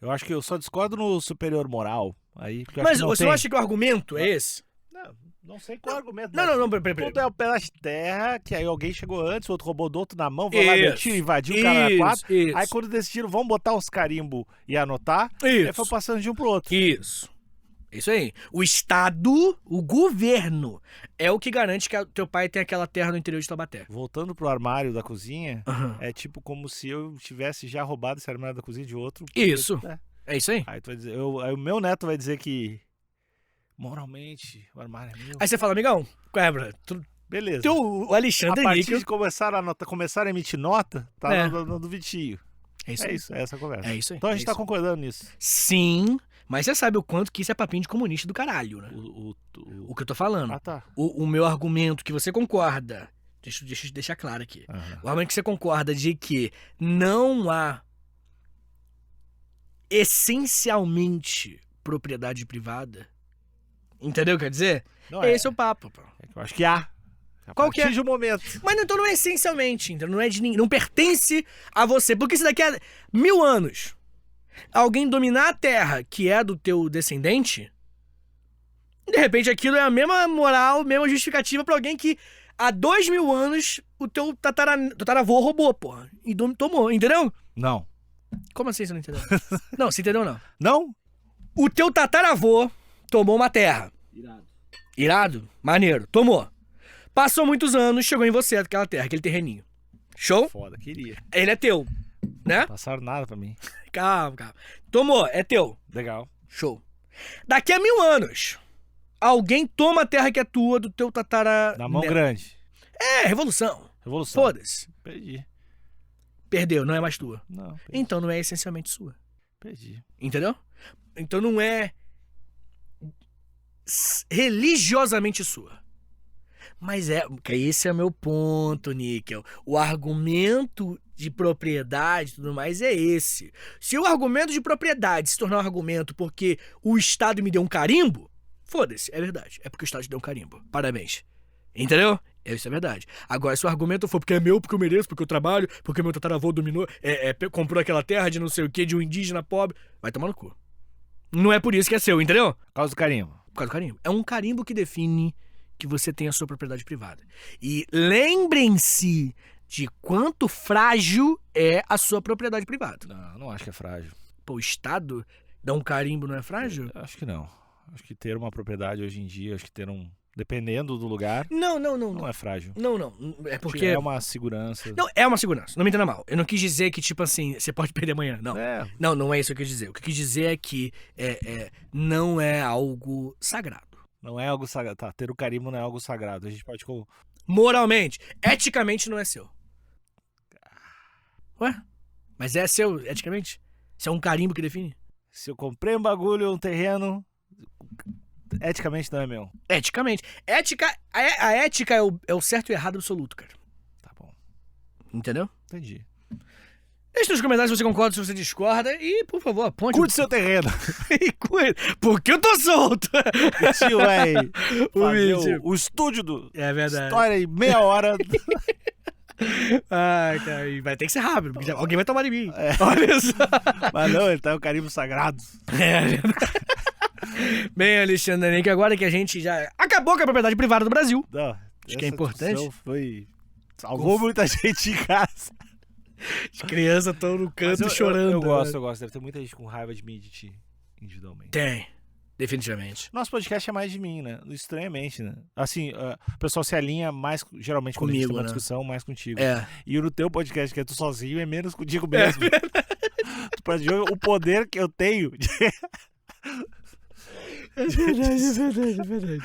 A: Eu acho que eu só discordo no superior moral. Aí,
B: mas você não acha que o argumento é esse?
A: Não sei qual é o argumento.
B: Não, peraí.
A: Tudo é um pedaço de terra, que aí alguém chegou antes, o outro roubou do outro na mão, vai lá, mentir, invadiu o cara na quadra. Aí quando decidiram, vamos botar uns carimbos e anotar, aí foi passando de um pro outro.
B: Isso aí. O Estado, o governo, é o que garante que teu pai tem aquela terra no interior de Taubaté.
A: Voltando pro armário da cozinha, é tipo como se eu tivesse já roubado esse armário da cozinha de outro.
B: Isso. É isso aí.
A: Aí tu vai dizer, aí o meu neto vai dizer que moralmente o armário é meu.
B: Aí você fala, amigão, quebra.
A: Beleza.
B: O Alexandre
A: a partir de começaram a emitir nota, tá no Vitinho.
B: É isso.
A: É essa a conversa.
B: É isso aí.
A: Então a gente tá concordando nisso.
B: Sim, mas você sabe o quanto que isso é papinho de comunista do caralho, né? O que eu tô falando.
A: Ah, tá.
B: O meu argumento que você concorda, deixa eu deixar claro aqui. O argumento que você concorda de que não há essencialmente propriedade privada. Entendeu o que quer dizer? Esse é o papo, pô.
A: Eu acho que há.
B: Qual que é?
A: De um momento.
B: Mas então não é essencialmente, então não é de ninguém, não pertence a você, porque se daqui a 1000 anos alguém dominar a terra que é do teu descendente, de repente aquilo é a mesma moral, mesma justificativa pra alguém que há 2000 anos o teu tataravô roubou, porra, e tomou, entendeu?
A: Não.
B: Como assim você não entendeu? Não, você entendeu não?
A: Não?
B: O teu tataravô tomou uma terra. Irado? Maneiro. Tomou. Passou muitos anos, chegou em você aquela terra, aquele terreninho. Show?
A: Foda, queria.
B: Ele é teu, né?
A: Não passaram nada pra mim.
B: Calma. Tomou, é teu.
A: Legal.
B: Show. Daqui a 1000 anos, alguém toma a terra que é tua do teu tatara...
A: Na mão grande.
B: Revolução.
A: Revolução.
B: Foda-se.
A: Perdi.
B: Perdeu, não é mais tua.
A: Não. Perdi.
B: Então não é essencialmente sua.
A: Perdi.
B: Entendeu? Então não é religiosamente sua. Mas esse é o meu ponto, Níquel. O argumento de propriedade e tudo mais é esse. Se o argumento de propriedade se tornar um argumento porque o Estado me deu um carimbo, foda-se, é verdade. É porque o Estado te deu um carimbo. Parabéns. Entendeu? Isso é verdade. Agora, se o argumento for porque é meu, porque eu mereço, porque eu trabalho, porque meu tataravô dominou, comprou aquela terra de não sei o que, de um indígena pobre, vai tomar no cu. Não é por isso que é seu, entendeu?
A: Por causa do carimbo.
B: Por causa do carimbo. É um carimbo que define que você tem a sua propriedade privada. E lembrem-se de quanto frágil é a sua propriedade privada.
A: Não acho que é frágil.
B: Pô, o Estado dá um carimbo, não é frágil?
A: Acho que não. Acho que ter uma propriedade hoje em dia, dependendo do lugar...
B: Não
A: é frágil.
B: Não. É porque...
A: É uma segurança.
B: Não, é uma segurança. Não me entenda mal. Eu não quis dizer que, tipo assim, você pode perder amanhã. Não. Não é isso que eu quis dizer. O que eu quis dizer é que não é algo sagrado.
A: Não é algo sagrado. Tá, ter o carimbo não é algo sagrado. A gente pode...
B: Moralmente. Eticamente não é seu. Ué? Mas é seu, eticamente? Se é um carimbo que define?
A: Se eu comprei um bagulho, um terreno... Eticamente não é meu.
B: Eticamente. A ética é o certo e errado absoluto, cara.
A: Tá bom.
B: Entendeu?
A: Entendi.
B: Deixe nos comentários se você concorda, se você discorda. E, por favor, aponte...
A: Curte seu terreno.
B: E cuide, porque eu tô solto.
A: O tio vai fazer o estúdio do...
B: É verdade.
A: História em meia hora.
B: Ai, cara, vai ter que ser rápido, porque alguém vai tomar de mim. Olha só.
A: Mas não, ele tá o carimbo sagrado.
B: Bem, Alexandre, que agora que a gente já acabou com a propriedade privada do Brasil.
A: Não,
B: acho que é importante.
A: Salvou muita gente em casa.
B: As crianças estão no canto chorando.
A: Eu gosto. Deve ter muita gente com raiva de mim e de ti, individualmente.
B: Tem, definitivamente.
A: Nosso podcast é mais de mim, né? Estranhamente, né? Assim, o pessoal se alinha mais, geralmente, quando a gente tem uma discussão, mais contigo. E no teu podcast, que é tu sozinho, é menos contigo mesmo. Tu pode ver o poder que eu tenho.
B: É verdade.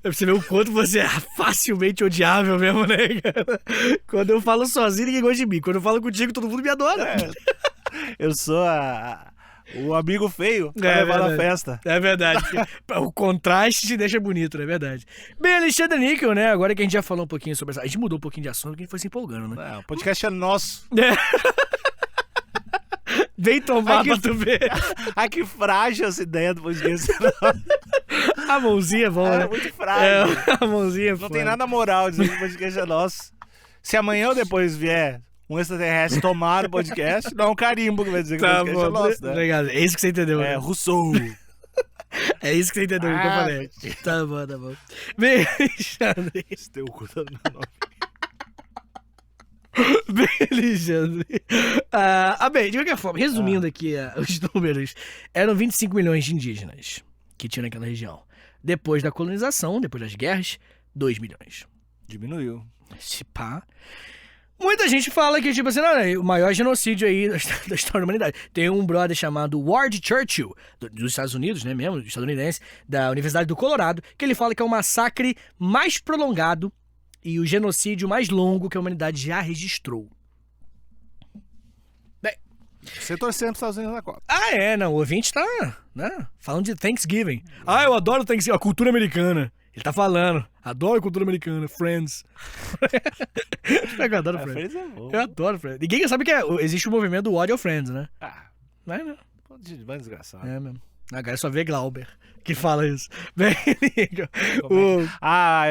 B: Você vê o quanto você é facilmente odiável mesmo, né, cara? Quando eu falo sozinho, ninguém gosta de mim. Quando eu falo contigo, todo mundo me adora.
A: Eu sou o amigo feio pra levar na festa.
B: É verdade. O contraste te deixa bonito, não é verdade? Bem, Alexandre Níquel, né? Agora que a gente já falou um pouquinho sobre essa... A gente mudou um pouquinho de assunto, porque a gente foi se empolgando, né?
A: Não, o podcast é nosso.
B: Vem tomar pra tu ver.
A: Ai, que frágil essa ideia do podcast.
B: A mãozinha é bom, né?
A: É muito frágil.
B: A mãozinha é
A: Não tem nada moral dizer que o podcast é nosso. Se amanhã ou depois vier um extraterrestre tomar o podcast, não é um carimbo que vai dizer que o podcast é nosso, né?
B: Legal. É isso que você entendeu, né?
A: Rousseau.
B: É isso que você entendeu, que eu falei. Tá bom, tá bom. Bem, Alexandre.
A: Esse teu cu tá no meu nome.
B: Bem, Alexandre. Bem, de qualquer forma, resumindo aqui os números, eram 25 milhões de indígenas que tinham naquela região. Depois da colonização, depois das guerras, 2 milhões.
A: Diminuiu.
B: Se pá. Muita gente fala que, tipo assim, não, o maior genocídio aí da história da humanidade. Tem um brother chamado Ward Churchill, dos Estados Unidos, né, mesmo, estadunidense, da Universidade do Colorado, que ele fala que é o massacre mais prolongado e o genocídio mais longo que a humanidade já registrou. Bem...
A: Você torcendo pros Estados Unidos na Copa.
B: Não, o ouvinte tá, né, falando de Thanksgiving. Eu adoro Thanksgiving, a cultura americana. Ele tá falando, adoro a cultura americana, Friends. Eu adoro Friends.
A: Friends é bom.
B: Eu adoro Friends. Ninguém sabe que existe o movimento do ódio ao Friends, né? Não é, não.
A: Vai desgraçado.
B: É mesmo. Agora só vê Glauber que fala isso. Bem,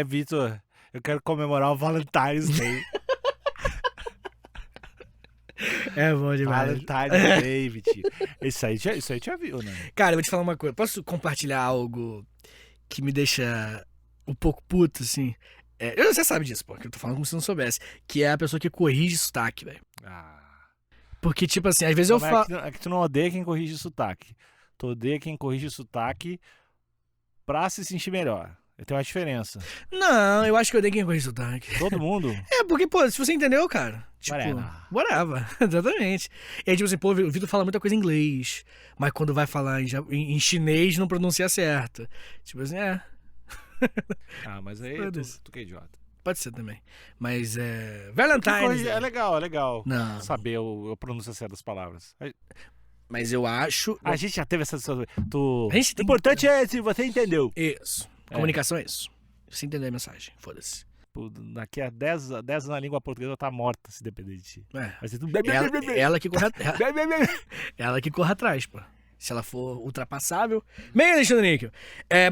A: Vitor, eu quero comemorar o Valentine's Day.
B: É bom demais.
A: Valentine's Day, Vitinho. Isso aí já viu, né?
B: Cara, eu vou te falar uma coisa. Posso compartilhar algo que me deixa um pouco puto, assim? Você sabe disso, pô, que eu tô falando como se não soubesse. Que é a pessoa que corrige sotaque, velho. Porque, tipo assim, às vezes eu falo...
A: É que tu não odeia quem corrige sotaque. Tu odeia quem corrige sotaque pra se sentir melhor. Tem uma diferença.
B: Não, eu acho que eu odeio quem corrige sotaque.
A: Todo mundo?
B: Porque, pô, se você entendeu, cara. Tipo, whatever. Exatamente. E aí, tipo assim, pô, o Vitor fala muita coisa em inglês, mas quando vai falar em chinês não pronuncia certo. Tipo assim,
A: mas aí tu que é idiota.
B: Pode ser também. Mas Valentine's.
A: É legal.
B: Não.
A: Saber a pronúncia certa das palavras.
B: Mas eu acho.
A: A gente já teve essa.
B: O
A: importante é se você entendeu.
B: Isso. Comunicação é isso. Você entender a mensagem. Foda-se.
A: Daqui a 10 anos a língua portuguesa tá morta, se depender de ti. Vai ser tudo...
B: Ela que corre ela que corre atrás, pô. Se ela for ultrapassável. Bem, Alexandre Níquel,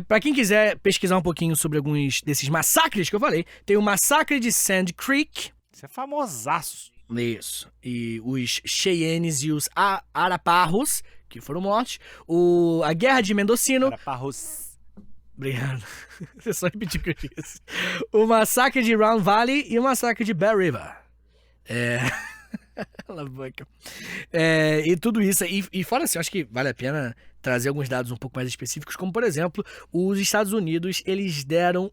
B: pra quem quiser pesquisar um pouquinho sobre alguns desses massacres que eu falei, tem o massacre de Sand Creek.
A: Isso é famosaço.
B: Isso. E os Cheyennes e os Araparros, que foram mortos. A Guerra de Mendocino.
A: Araparros.
B: Obrigado. Você só repetiu o que eu disse. O massacre de Round Valley e o massacre de Bear River. E tudo isso. E fora assim, eu acho que vale a pena trazer alguns dados um pouco mais específicos, como por exemplo, os Estados Unidos, eles deram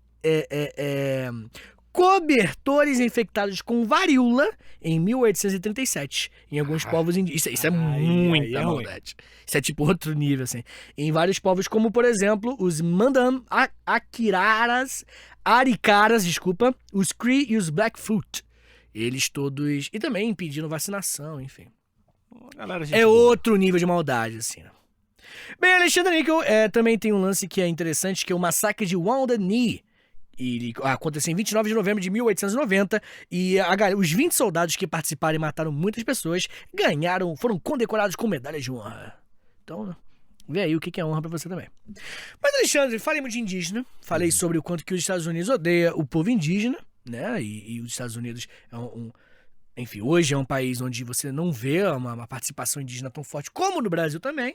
B: cobertores infectados com varíola em 1837 em alguns povos indígenas. Isso é muita maldade. Isso é tipo outro nível, assim. Em vários povos, como por exemplo, os Mandam, Aricaras, os Cree e os Blackfoot. Eles todos... E também impediram vacinação, enfim. Outro nível de maldade, assim. Bem, Alexandre Níquel também tem um lance que é interessante, que é o massacre de Wounded Knee. Ele aconteceu em 29 de novembro de 1890 e os 20 soldados que participaram e mataram muitas pessoas foram condecorados com medalhas de honra. Então, vê aí o que é honra pra você também. Mas, Alexandre, falemos de indígena. Falei sobre o quanto que os Estados Unidos odeia o povo indígena, né? E os Estados Unidos enfim, hoje é um país onde você não vê uma participação indígena tão forte como no Brasil também.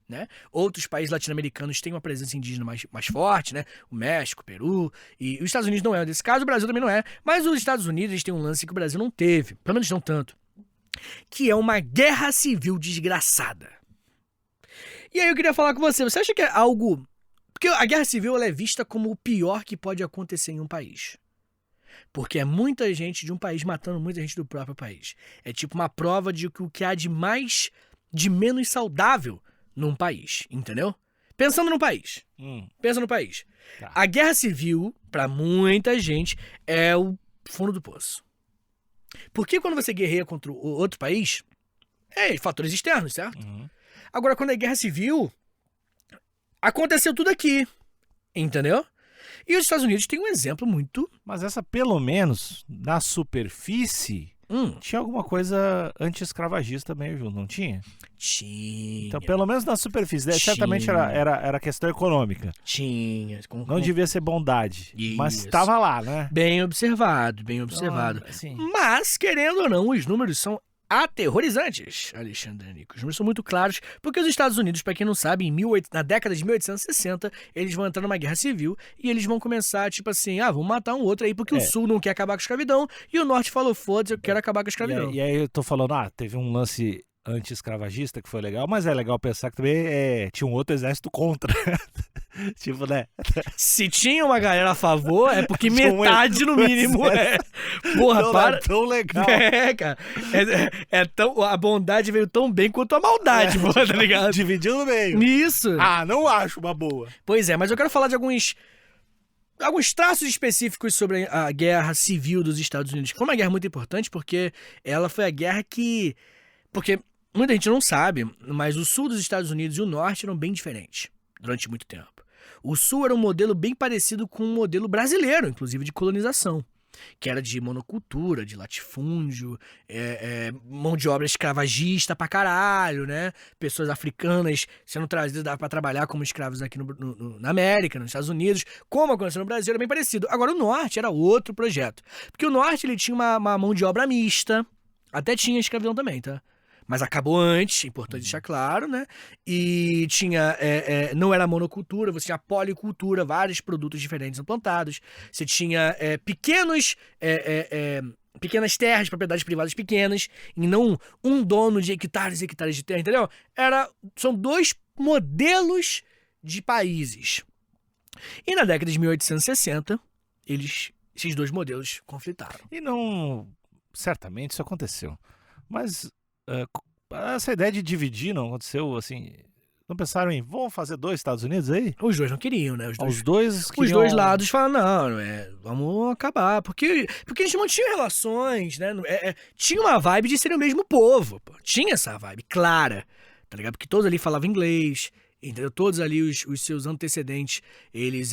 B: Né? Outros países latino-americanos têm uma presença indígena mais forte, né? O México, o Peru, e os Estados Unidos não é desse caso, o Brasil também não é, mas os Estados Unidos têm um lance que o Brasil não teve, pelo menos não tanto, que é uma guerra civil desgraçada. E aí eu queria falar com você acha que é algo... Porque a guerra civil ela é vista como o pior que pode acontecer em um país. Porque é muita gente de um país matando muita gente do próprio país. É tipo uma prova de que o que há de menos saudável num país, entendeu? Pensando no país. Pensa no país.
A: Tá.
B: A guerra civil, pra muita gente, é o fundo do poço. Porque quando você guerreia contra o outro país, fatores externos, certo? Agora, quando é guerra civil, aconteceu tudo aqui. Entendeu? E os Estados Unidos tem um exemplo muito...
A: Mas essa, pelo menos, na superfície, tinha alguma coisa anti-escravagista meio junto, não tinha?
B: Tinha.
A: Então, pelo menos na superfície, certamente era questão econômica.
B: Tinha.
A: Não devia ser bondade, mas
B: Isso.
A: estava lá, né?
B: Bem observado, bem observado.
A: Então, assim,
B: Mas, querendo ou não, os números são aterrorizantes, Alexandre Nico. Os números são muito claros, porque os Estados Unidos, pra quem não sabe, na década de 1860, eles vão entrar numa guerra civil e eles vão começar, tipo assim, vamos matar um outro aí, porque o Sul não quer acabar com a escravidão e o Norte falou, foda-se, eu quero acabar com a escravidão.
A: E aí eu tô falando, teve um lance anti-escravagista que foi legal, mas é legal pensar que também tinha um outro exército contra. Tipo, né?
B: Se tinha uma galera a favor, é porque metade, no mínimo, Porra,
A: não
B: para...
A: é tão legal.
B: Cara. A bondade veio tão bem quanto a maldade, tá ligado?
A: Dividiu no meio.
B: Isso.
A: Não acho uma boa.
B: Pois é, mas eu quero falar de alguns traços específicos sobre a guerra civil dos Estados Unidos. Foi uma guerra muito importante porque ela foi a guerra que... Porque muita gente não sabe, mas o sul dos Estados Unidos e o norte eram bem diferentes durante muito tempo. O sul era um modelo bem parecido com um modelo brasileiro, inclusive de colonização, que era de monocultura, de latifúndio, mão de obra escravagista pra caralho, né? Pessoas africanas sendo trazidas pra trabalhar como escravos aqui na América, nos Estados Unidos. Como aconteceu no Brasil, era bem parecido. Agora, o norte era outro projeto. Porque o norte ele tinha uma mão de obra mista, até tinha escravidão também, tá? Mas acabou antes, importante deixar claro, né? E tinha, não era monocultura, você tinha policultura, vários produtos diferentes implantados. Você tinha pequenas terras, propriedades privadas pequenas, e não um dono de hectares e hectares de terra, entendeu? São dois modelos de países. E na década de 1860, esses dois modelos conflitaram.
A: E não... Certamente isso aconteceu. Mas... essa ideia de dividir não aconteceu, assim... Não pensaram em, vamos fazer 2 Estados Unidos aí?
B: Os dois não queriam, né?
A: Os dois
B: Os dois lados falaram, vamos acabar. Porque eles mantinham relações, né? Tinha uma vibe de serem o mesmo povo, pô. Tinha essa vibe clara, tá ligado? Porque todos ali falavam inglês, entendeu? Todos ali, os seus antecedentes, eles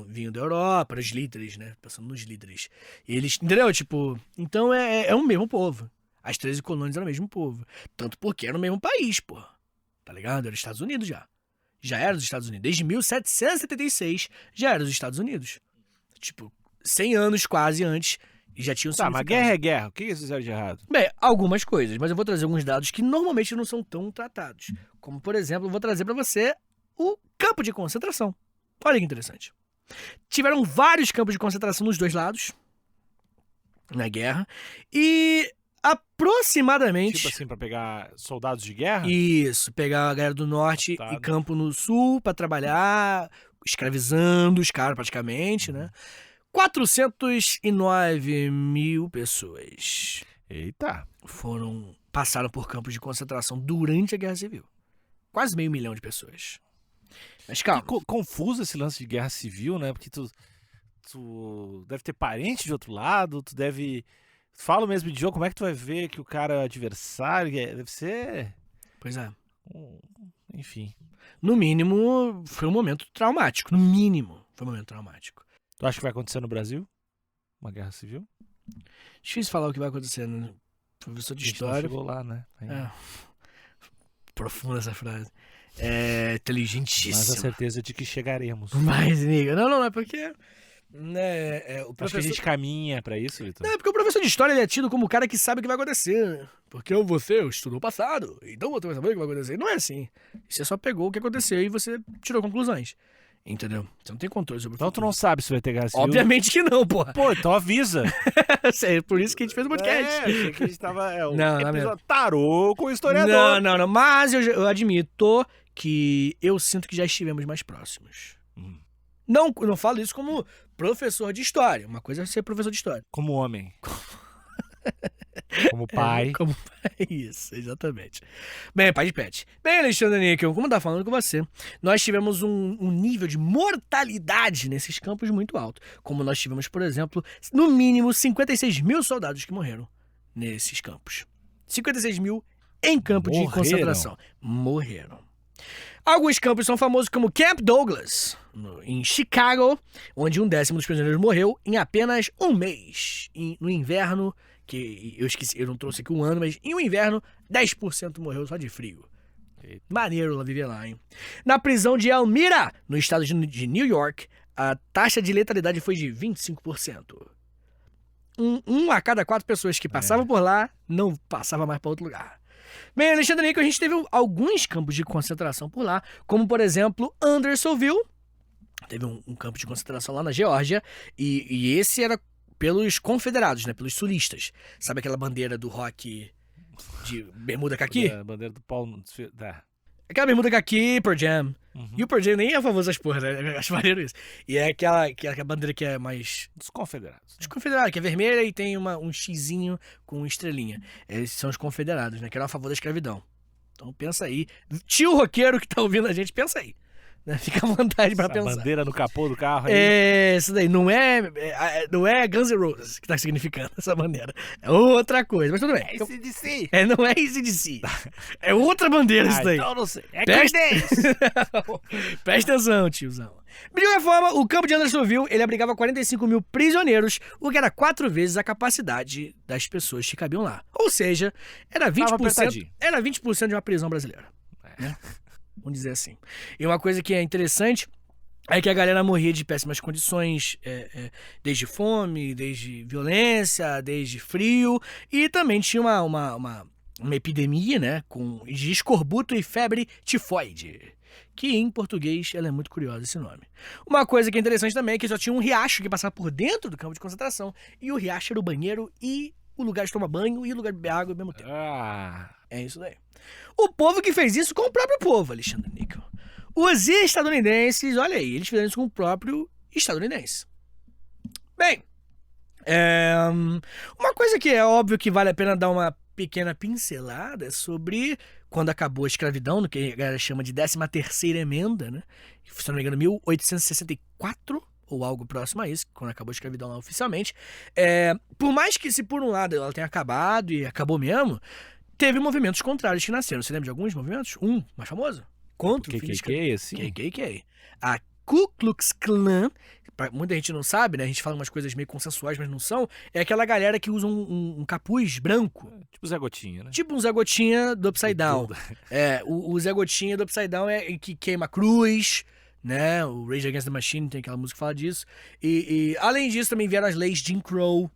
B: vinham da Europa, os líderes, né? Pensando nos líderes. E eles, entendeu? Tipo, então é o mesmo povo. As 13 colônias eram o mesmo povo. Tanto porque era o mesmo país, pô. Tá ligado? Era os Estados Unidos já. Já era os Estados Unidos. Desde 1776 já era os Estados Unidos. Tipo, 100 anos quase antes e já tinham
A: mas guerra é guerra. O que eles fizeram de errado?
B: Bem, algumas coisas. Mas eu vou trazer alguns dados que normalmente não são tão tratados. Como, por exemplo, eu vou trazer pra você o campo de concentração. Olha que interessante. Tiveram vários campos de concentração nos dois lados na guerra. E... aproximadamente...
A: Tipo assim, pra pegar soldados de guerra?
B: Isso, pegar a galera do norte e campo no sul pra trabalhar, escravizando os caras praticamente, né? 409 mil pessoas.
A: Eita!
B: Passaram por campos de concentração durante a Guerra Civil. Quase 500 mil de pessoas. Mas calma.
A: Confuso esse lance de guerra civil, né? Porque tu deve ter parente de outro lado, tu deve... Fala o mesmo idioma, como é que tu vai ver que o cara é adversário? Deve ser...
B: Pois é.
A: Enfim.
B: No mínimo, foi um momento traumático. No mínimo, foi um momento traumático.
A: Tu acha que vai acontecer no Brasil? Uma guerra civil?
B: Difícil falar o que vai acontecer, né? Professor de história.
A: Chegou lá, né?
B: Profunda essa frase. É inteligentíssimo.
A: Mas a certeza de que chegaremos.
B: Mas, amiga, não, é porque... o professor...
A: Acho que a gente caminha pra isso, Vitor.
B: Não, é porque o professor de história ele é tido como o cara que sabe o que vai acontecer, né? Porque você estudou o passado, então você vai saber o que vai acontecer. Não é assim. Você só pegou o que aconteceu e você tirou conclusões. Entendeu? Você não tem controle sobre o
A: Então tu não sabe se vai ter guerra civil?
B: Obviamente que não, porra.
A: Pô, então avisa.
B: É por isso que a gente fez o podcast.
A: Achei que a gente tava...
B: não,
A: episódio tarô com o historiador.
B: Não. Mas eu admito que eu sinto que já estivemos mais próximos. Não falo isso como professor de história. Uma coisa é ser professor de história.
A: Como homem. Como pai.
B: Como pai, isso, exatamente. Bem, pai de pet. Bem, Alexandre Níquel, como eu tava falando com você, nós tivemos um nível de mortalidade nesses campos muito alto. Como nós tivemos, por exemplo, no mínimo 56 mil soldados que morreram nesses campos. 56 mil em campo de concentração. Morreram. Alguns campos são famosos como Camp Douglas, em Chicago, onde 1/10 dos prisioneiros morreu em apenas um mês. No inverno, que eu esqueci, eu não trouxe aqui um ano, mas em um inverno, 10% morreu só de frio.
A: Eita.
B: Maneiro lá viver lá, hein? Na prisão de Elmira, no estado de New York, a taxa de letalidade foi de 25%. Um a cada 4 pessoas que passavam por lá não passava mais para outro lugar. Bem, Alexandre Níquel, a gente teve alguns campos de concentração por lá, como, por exemplo, Andersonville. Teve um campo de concentração lá na Geórgia, e esse era pelos confederados, né? Pelos sulistas. Sabe aquela bandeira do rock de bermuda caqui?
A: A bandeira do pau...
B: Aquela bermuda caqui, Pearl Jam. E o Pearl Jam nem é famoso essas porra, né? Eu acho maneiro isso. E é aquela bandeira que é mais...
A: Dos confederados.
B: Os confederados, que é vermelha e tem um xizinho com estrelinha. Esses são os confederados, né? Que eram a favor da escravidão. Então pensa aí. Tio roqueiro que tá ouvindo a gente, pensa aí. Né? Fica à vontade pra pensar.
A: Bandeira no capô do carro aí.
B: É, isso daí. Não é Guns N' Roses que tá significando essa bandeira. É outra coisa, mas tudo bem.
A: É AC/DC.
B: Não é AC/DC. É outra bandeira isso daí.
A: Então não sei. É
B: Presta...
A: Creedence.
B: Presta atenção, tiozão. De qualquer forma, o campo de Andersonville, ele abrigava 45 mil prisioneiros, o que era 4 vezes a capacidade das pessoas que cabiam lá. Ou seja, era 20% de uma prisão brasileira. Né? Vamos dizer assim. E uma coisa que é interessante é que a galera morria de péssimas condições, desde fome, desde violência, desde frio, e também tinha uma epidemia, né, de escorbuto e febre tifoide, que em português ela é muito curiosa esse nome. Uma coisa que é interessante também é que só tinha um riacho que passava por dentro do campo de concentração, e o riacho era o banheiro e o lugar de tomar banho e o lugar de beber água ao mesmo tempo. É isso daí. O povo que fez isso com o próprio povo, Alexandre Níquel. Os estadunidenses, olha aí, eles fizeram isso com o próprio estadunidense. Bem, uma coisa que é óbvio que vale a pena dar uma pequena pincelada é sobre quando acabou a escravidão, no que a galera chama de 13ª emenda, né? Se não me engano, 1864, ou algo próximo a isso, quando acabou a escravidão lá oficialmente. Por mais que, se por um lado ela tenha acabado e acabou mesmo, teve movimentos contrários que nasceram. Você lembra de alguns movimentos? Um mais famoso? Contra o fim da escravidão.
A: assim?
B: KKK. A Ku Klux Klan, muita gente não sabe, né? A gente fala umas coisas meio consensuais, mas não são. É aquela galera que usa um capuz branco.
A: Tipo Zé Gotinha, né?
B: Tipo um Zé Gotinha do Upside Down. O Zé Gotinha do Upside Down é que queima a cruz, né? O Rage Against the Machine tem aquela música que fala disso. E além disso, também vieram as leis Jim Crow,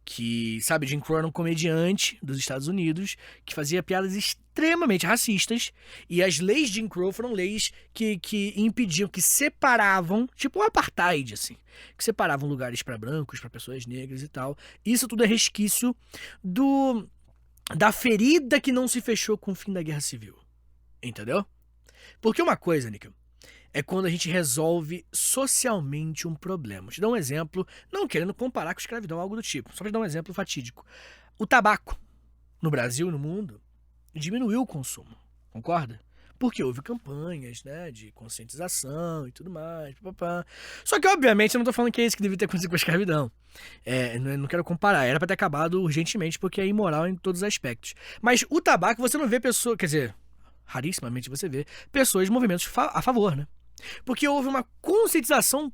B: que, sabe, Jim Crow era um comediante dos Estados Unidos que fazia piadas extremamente racistas, e as leis Jim Crow foram leis que impediam, que separavam, tipo um apartheid, assim, que separavam lugares para brancos, para pessoas negras e tal. Isso tudo é resquício da ferida que não se fechou com o fim da Guerra Civil. Entendeu? Porque uma coisa, Níquel, é quando a gente resolve socialmente um problema. Vou te dar um exemplo, não querendo comparar com escravidão ou algo do tipo, só para te dar um exemplo fatídico. O tabaco, no Brasil e no mundo, diminuiu o consumo, concorda? Porque houve campanhas, né, de conscientização e tudo mais, papapá. Só que, obviamente, eu não tô falando que é isso que devia ter acontecido com a escravidão. Não quero comparar, era para ter acabado urgentemente, porque é imoral em todos os aspectos. Mas o tabaco, você não vê pessoa, quer dizer, rarissimamente você vê pessoas de movimentos a favor, né? Porque houve uma conscientização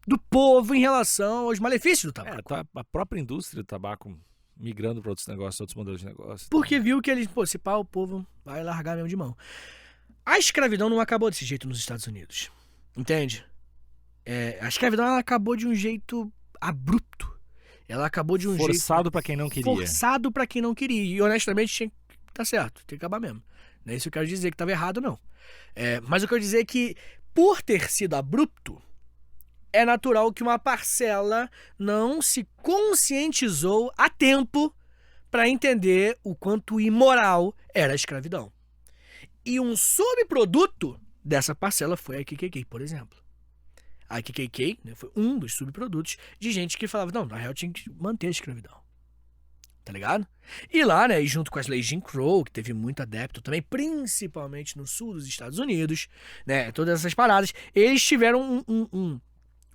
B: do povo em relação aos malefícios do tabaco.
A: A própria indústria do tabaco migrando para outros negócios, outros modelos de negócio.
B: Porque viu que eles, se pá, o povo vai largar mesmo de mão. A escravidão não acabou desse jeito nos Estados Unidos. Entende? A escravidão ela acabou de um jeito abrupto. Ela acabou de um jeito...
A: Forçado para quem não queria.
B: Forçado para quem não queria. E honestamente tinha que tá certo, tem que acabar mesmo. Não é isso que eu quero dizer que estava errado, não. Mas eu quero dizer que, por ter sido abrupto, é natural que uma parcela não se conscientizou a tempo para entender o quanto imoral era a escravidão. E um subproduto dessa parcela foi a KKK, por exemplo. A KKK, né, foi um dos subprodutos de gente que falava, não, na real tinha que manter a escravidão. tá ligado? E lá, né, junto com as leis Jim Crow, que teve muito adepto também, principalmente no sul dos Estados Unidos, né, todas essas paradas, eles tiveram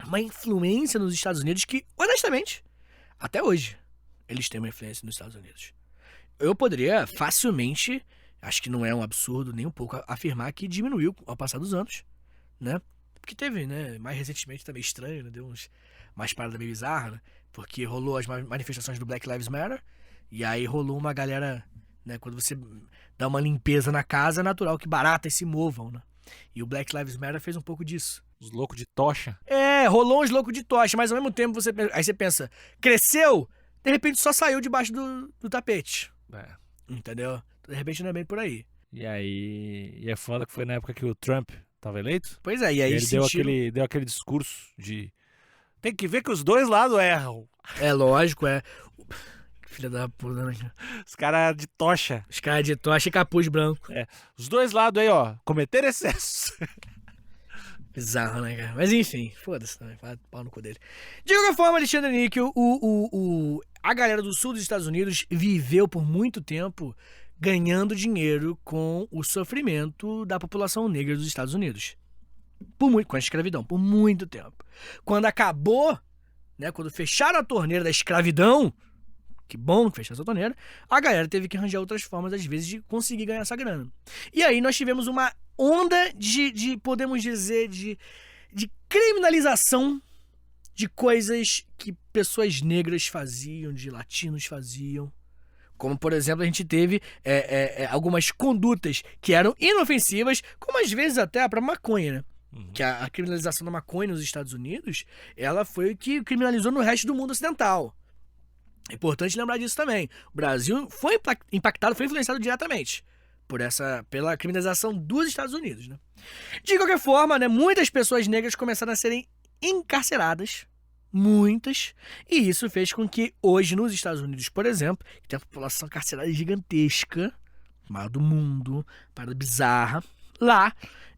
B: uma influência nos Estados Unidos que, honestamente, até hoje, eles têm uma influência nos Estados Unidos. Eu poderia facilmente, acho que não é um absurdo nem um pouco, afirmar que diminuiu ao passar dos anos, né? Porque teve, né, mais recentemente também estranho, né, deu mais parada meio bizarra, né? Porque rolou as manifestações do Black Lives Matter, e aí rolou uma galera, né, quando você dá uma limpeza na casa, é natural que baratas se movam, né? E o Black Lives Matter fez um pouco disso.
A: Os loucos de tocha.
B: Rolou uns loucos de tocha, mas ao mesmo tempo aí você pensa, cresceu, de repente só saiu debaixo do tapete. Entendeu? De repente não é bem por aí.
A: E é foda que foi na época que o Trump tava eleito.
B: Pois é, e aí
A: ele deu aquele discurso de tem que ver que os dois lados erram.
B: É lógico, filha da puta, né?
A: Os caras de tocha.
B: Os caras de tocha e capuz branco.
A: Os dois lados aí, ó, cometeram excesso.
B: Bizarro, né, cara? Mas enfim, foda-se também, pau no cu dele. De qualquer forma, Alexandre Níquel, a galera do sul dos Estados Unidos viveu por muito tempo ganhando dinheiro com o sofrimento da população negra dos Estados Unidos. Com a escravidão, por muito tempo. Quando acabou, né, quando fecharam a torneira da escravidão, que bom que fecharam essa torneira, a galera teve que arranjar outras formas, às vezes, de conseguir ganhar essa grana. E aí nós tivemos uma onda de podemos dizer, de criminalização de coisas que pessoas negras faziam, de latinos faziam. Como, por exemplo, a gente teve algumas condutas que eram inofensivas, como às vezes até a própria maconha, né? Que a criminalização da maconha nos Estados Unidos, ela foi o que criminalizou no resto do mundo ocidental. É importante lembrar disso também. O Brasil foi impactado, foi influenciado diretamente pela criminalização dos Estados Unidos, né? De qualquer forma, né, muitas pessoas negras começaram a serem encarceradas, muitas, e isso fez com que hoje nos Estados Unidos, por exemplo, que tem uma população carcerária gigantesca, maior do mundo, parada bizarra, lá,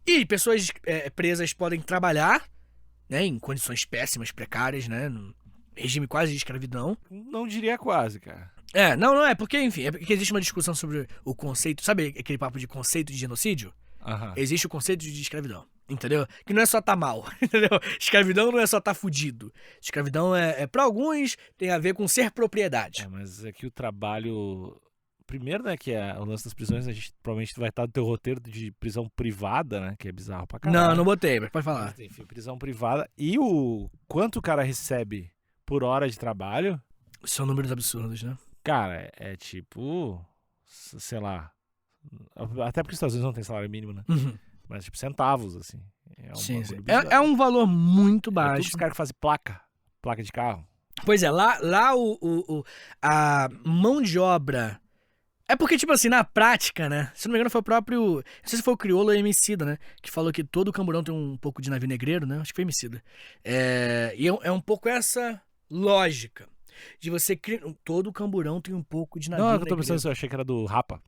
B: e pessoas presas podem trabalhar, né, em condições péssimas, precárias, né, no regime quase de escravidão.
A: Não diria quase, cara.
B: Não é, porque, enfim, é porque existe uma discussão sobre o conceito, sabe aquele papo de conceito de genocídio? Existe o conceito de escravidão, entendeu? Que não é só tá mal, entendeu? Escravidão não é só tá fudido. Escravidão pra alguns, tem a ver com ser propriedade.
A: Mas é que o trabalho... Primeiro, né, que o lance das prisões, a gente provavelmente vai estar no teu roteiro de prisão privada, né, que é bizarro pra caralho.
B: Não botei, mas pode falar.
A: Mas, enfim, prisão privada. E o quanto o cara recebe por hora de trabalho...
B: São números absurdos, né?
A: Cara, é tipo, sei lá, até porque os Estados Unidos não tem salário mínimo, né? Mas tipo centavos, assim.
B: Sim. É um valor muito baixo.
A: Todos os caras que fazem placa de carro.
B: Pois é, lá a mão de obra... É porque, tipo assim, na prática, né? Se não me engano, foi o próprio... Não sei se foi o Criolo ou o Emicida, né? Que falou que todo camburão tem um pouco de navio negreiro, né? Acho que foi Emicida. E é um pouco essa lógica. De você criar... Todo camburão tem um pouco de navio negreiro.
A: Não, eu tô pensando isso, eu achei que era do Rapa.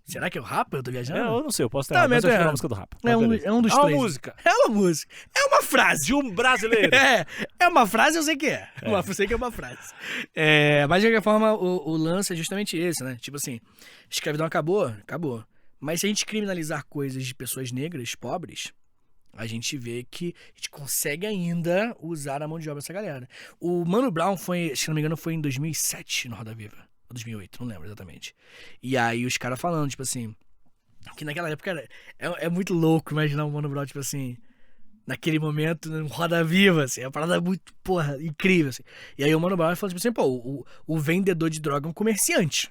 B: Será que é o Rapa? Eu tô viajando?
A: Eu não sei, eu posso ter errado, mas eu acho que é a música do Rapa.
B: É um dos três.
A: É uma música.
B: É uma música. É uma frase.
A: De um brasileiro.
B: É uma frase, eu sei que é. Eu sei que é uma frase. Mas de qualquer forma, o lance é justamente esse, né? Tipo assim, escravidão acabou. Mas se a gente criminalizar coisas de pessoas negras, pobres, a gente vê que a gente consegue ainda usar a mão de obra dessa galera. O Mano Brown foi, se não me engano, foi em 2007 no Roda Viva. 2008, não lembro exatamente. E aí os caras falando, tipo assim, que naquela época é muito louco imaginar o Mano Brown, tipo assim, naquele momento, no Roda Viva, assim, é uma parada muito, porra, incrível, assim. E aí o Mano Brown falou, tipo assim, pô, o vendedor de droga é um comerciante.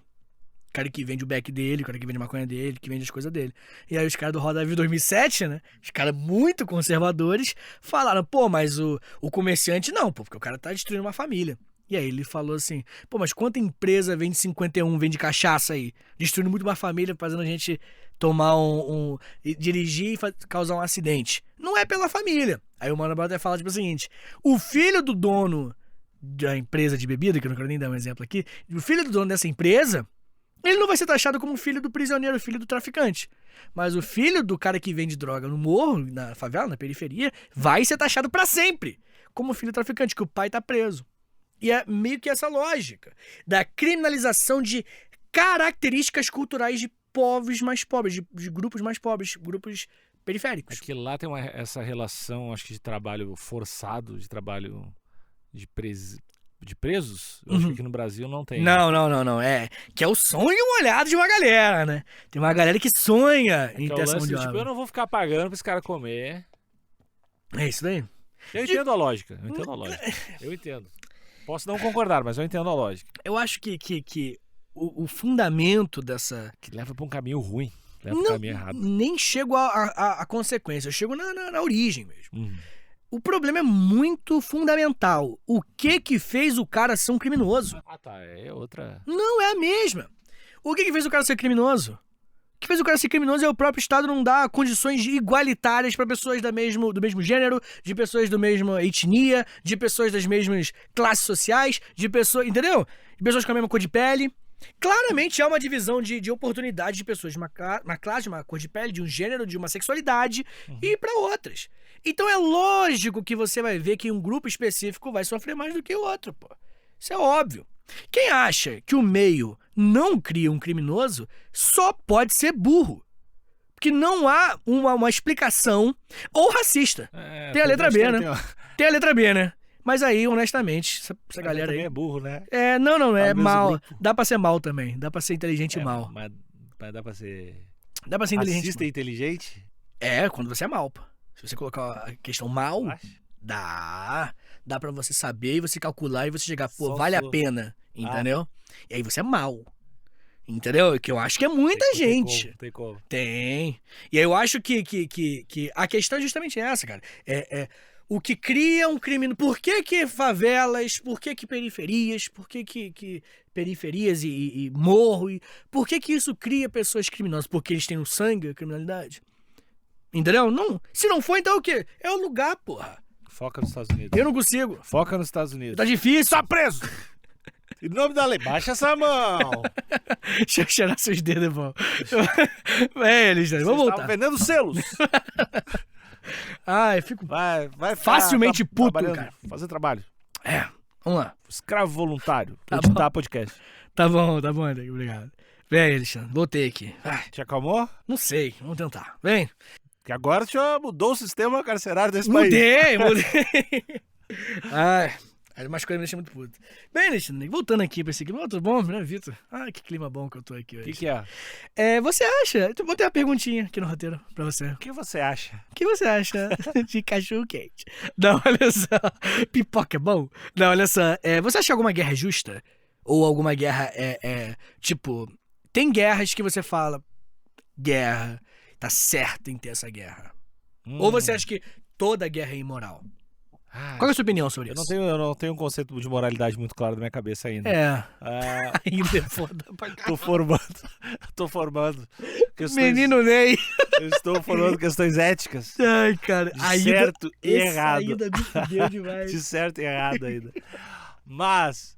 B: O cara que vende o beck dele, o cara que vende a maconha dele, que vende as coisas dele. E aí os caras do Roda Viva 2007, né, os caras muito conservadores, falaram, pô, mas o comerciante não, pô, porque o cara tá destruindo uma família. E aí ele falou assim, pô, mas quanta empresa vende 51, vende cachaça aí? Destruindo muito uma família, fazendo a gente tomar dirigir e causar um acidente. Não é pela família. Aí o Mano Brown até fala, tipo, o seguinte, o filho do dono da empresa de bebida, que eu não quero nem dar um exemplo aqui, o filho do dono dessa empresa, ele não vai ser taxado como filho do prisioneiro, filho do traficante. Mas o filho do cara que vende droga no morro, na favela, na periferia, vai ser taxado pra sempre como filho do traficante, que o pai tá preso. E é meio que essa lógica da criminalização de características culturais de povos mais pobres, de grupos mais pobres, grupos periféricos.
A: É que lá tem essa relação, acho que de trabalho forçado, de trabalho de presos. Eu acho que aqui no Brasil não tem.
B: Não. Que é o sonho molhado de uma galera, né? Tem uma galera que sonha em ter essa mão de obra.
A: Tipo, eu não vou ficar pagando pra esse cara comer.
B: É isso daí.
A: Eu entendo a lógica. Eu entendo. Posso não concordar, mas eu entendo a lógica.
B: Eu acho que o fundamento dessa...
A: Que leva pra um caminho ruim. Leva pra um caminho errado.
B: Nem chego à consequência. Eu chego na origem mesmo.
A: Uhum.
B: O problema é muito fundamental. O que fez o cara ser um criminoso?
A: Ah, tá. É outra...
B: Não é a mesma. O que fez o cara ser criminoso? O que fez o cara ser criminoso é o próprio Estado não dar condições igualitárias para pessoas do mesmo gênero, de pessoas da mesma etnia, de pessoas das mesmas classes sociais, de pessoas, entendeu? De pessoas com a mesma cor de pele. Claramente há uma divisão de oportunidade de pessoas de uma classe, de uma cor de pele, de um gênero, de uma sexualidade e para outras. Então é lógico que você vai ver que um grupo específico vai sofrer mais do que o outro, pô. Isso é óbvio. Quem acha que o meio não cria um criminoso só pode ser burro. Porque não há uma explicação ou racista. Tem a letra B, né? Tem a letra B, né? Mas aí, honestamente, essa galera aí...
A: é burro, né?
B: Não, é mal.
A: Grupo.
B: Dá pra ser mal também. Dá pra ser inteligente e mal.
A: Mas dá pra ser...
B: Dá pra ser inteligente.
A: Racista e inteligente?
B: Quando você é mal, pô. Se você colocar a questão mal, dá pra você saber e você calcular e você chegar, pô, vale a pena, entendeu? E aí você é mal, entendeu? Que eu acho que é muita gente.
A: Tem como.
B: Tem. E aí eu acho que a questão é justamente essa, cara. O que cria um crime... Por que favelas? Por que periferias? Por que periferias e morro? Por que isso cria pessoas criminosas? Porque eles têm no sangue a criminalidade? Entendeu? Não. Se não for, então é o quê? É o lugar, porra.
A: Foca nos Estados Unidos.
B: Eu não consigo.
A: Foca nos Estados Unidos.
B: Tá difícil.
A: Tá preso! Em nome da lei, baixa essa mão!
B: Deixa eu cheirar seus dedos, irmão. Alexandre, vamos voltar.
A: Tá vendendo selos!
B: Eu fico
A: vai
B: facilmente puto, cara.
A: Fazer trabalho.
B: Vamos lá.
A: Escravo voluntário.
B: Tá
A: editar
B: bom.
A: podcast.
B: Tá bom, André. Obrigado. Vem, Alexandre. Voltei aqui.
A: Te acalmou?
B: Não sei. Vamos tentar. Vem.
A: Que agora já mudou o sistema carcerário desse país.
B: Mudei. Aí umas coisas me deixam muito puto. Bem, Alexandre, voltando aqui pra esse clima. Tudo bom, né, Vitor? Que clima bom que eu tô aqui hoje.
A: O que é?
B: Você acha... Eu vou ter uma perguntinha aqui no roteiro pra você.
A: O que você acha?
B: O que você acha de cachorro quente? Não, olha só. Pipoca é bom? Não, olha só. Você acha que alguma guerra é justa? Ou alguma guerra tipo... Tem guerras que você fala... Guerra... Tá certo em ter essa guerra. Ou você acha que toda guerra é imoral? Qual é a sua opinião sobre isso?
A: Eu não tenho um conceito de moralidade muito claro na minha cabeça ainda.
B: Ainda é foda pra caralho.
A: Tô formando.
B: Menino Ney.
A: Eu estou formando questões éticas.
B: Ai, cara.
A: De certo e errado.
B: Ainda me fudeu demais.
A: De certo e errado ainda. Mas,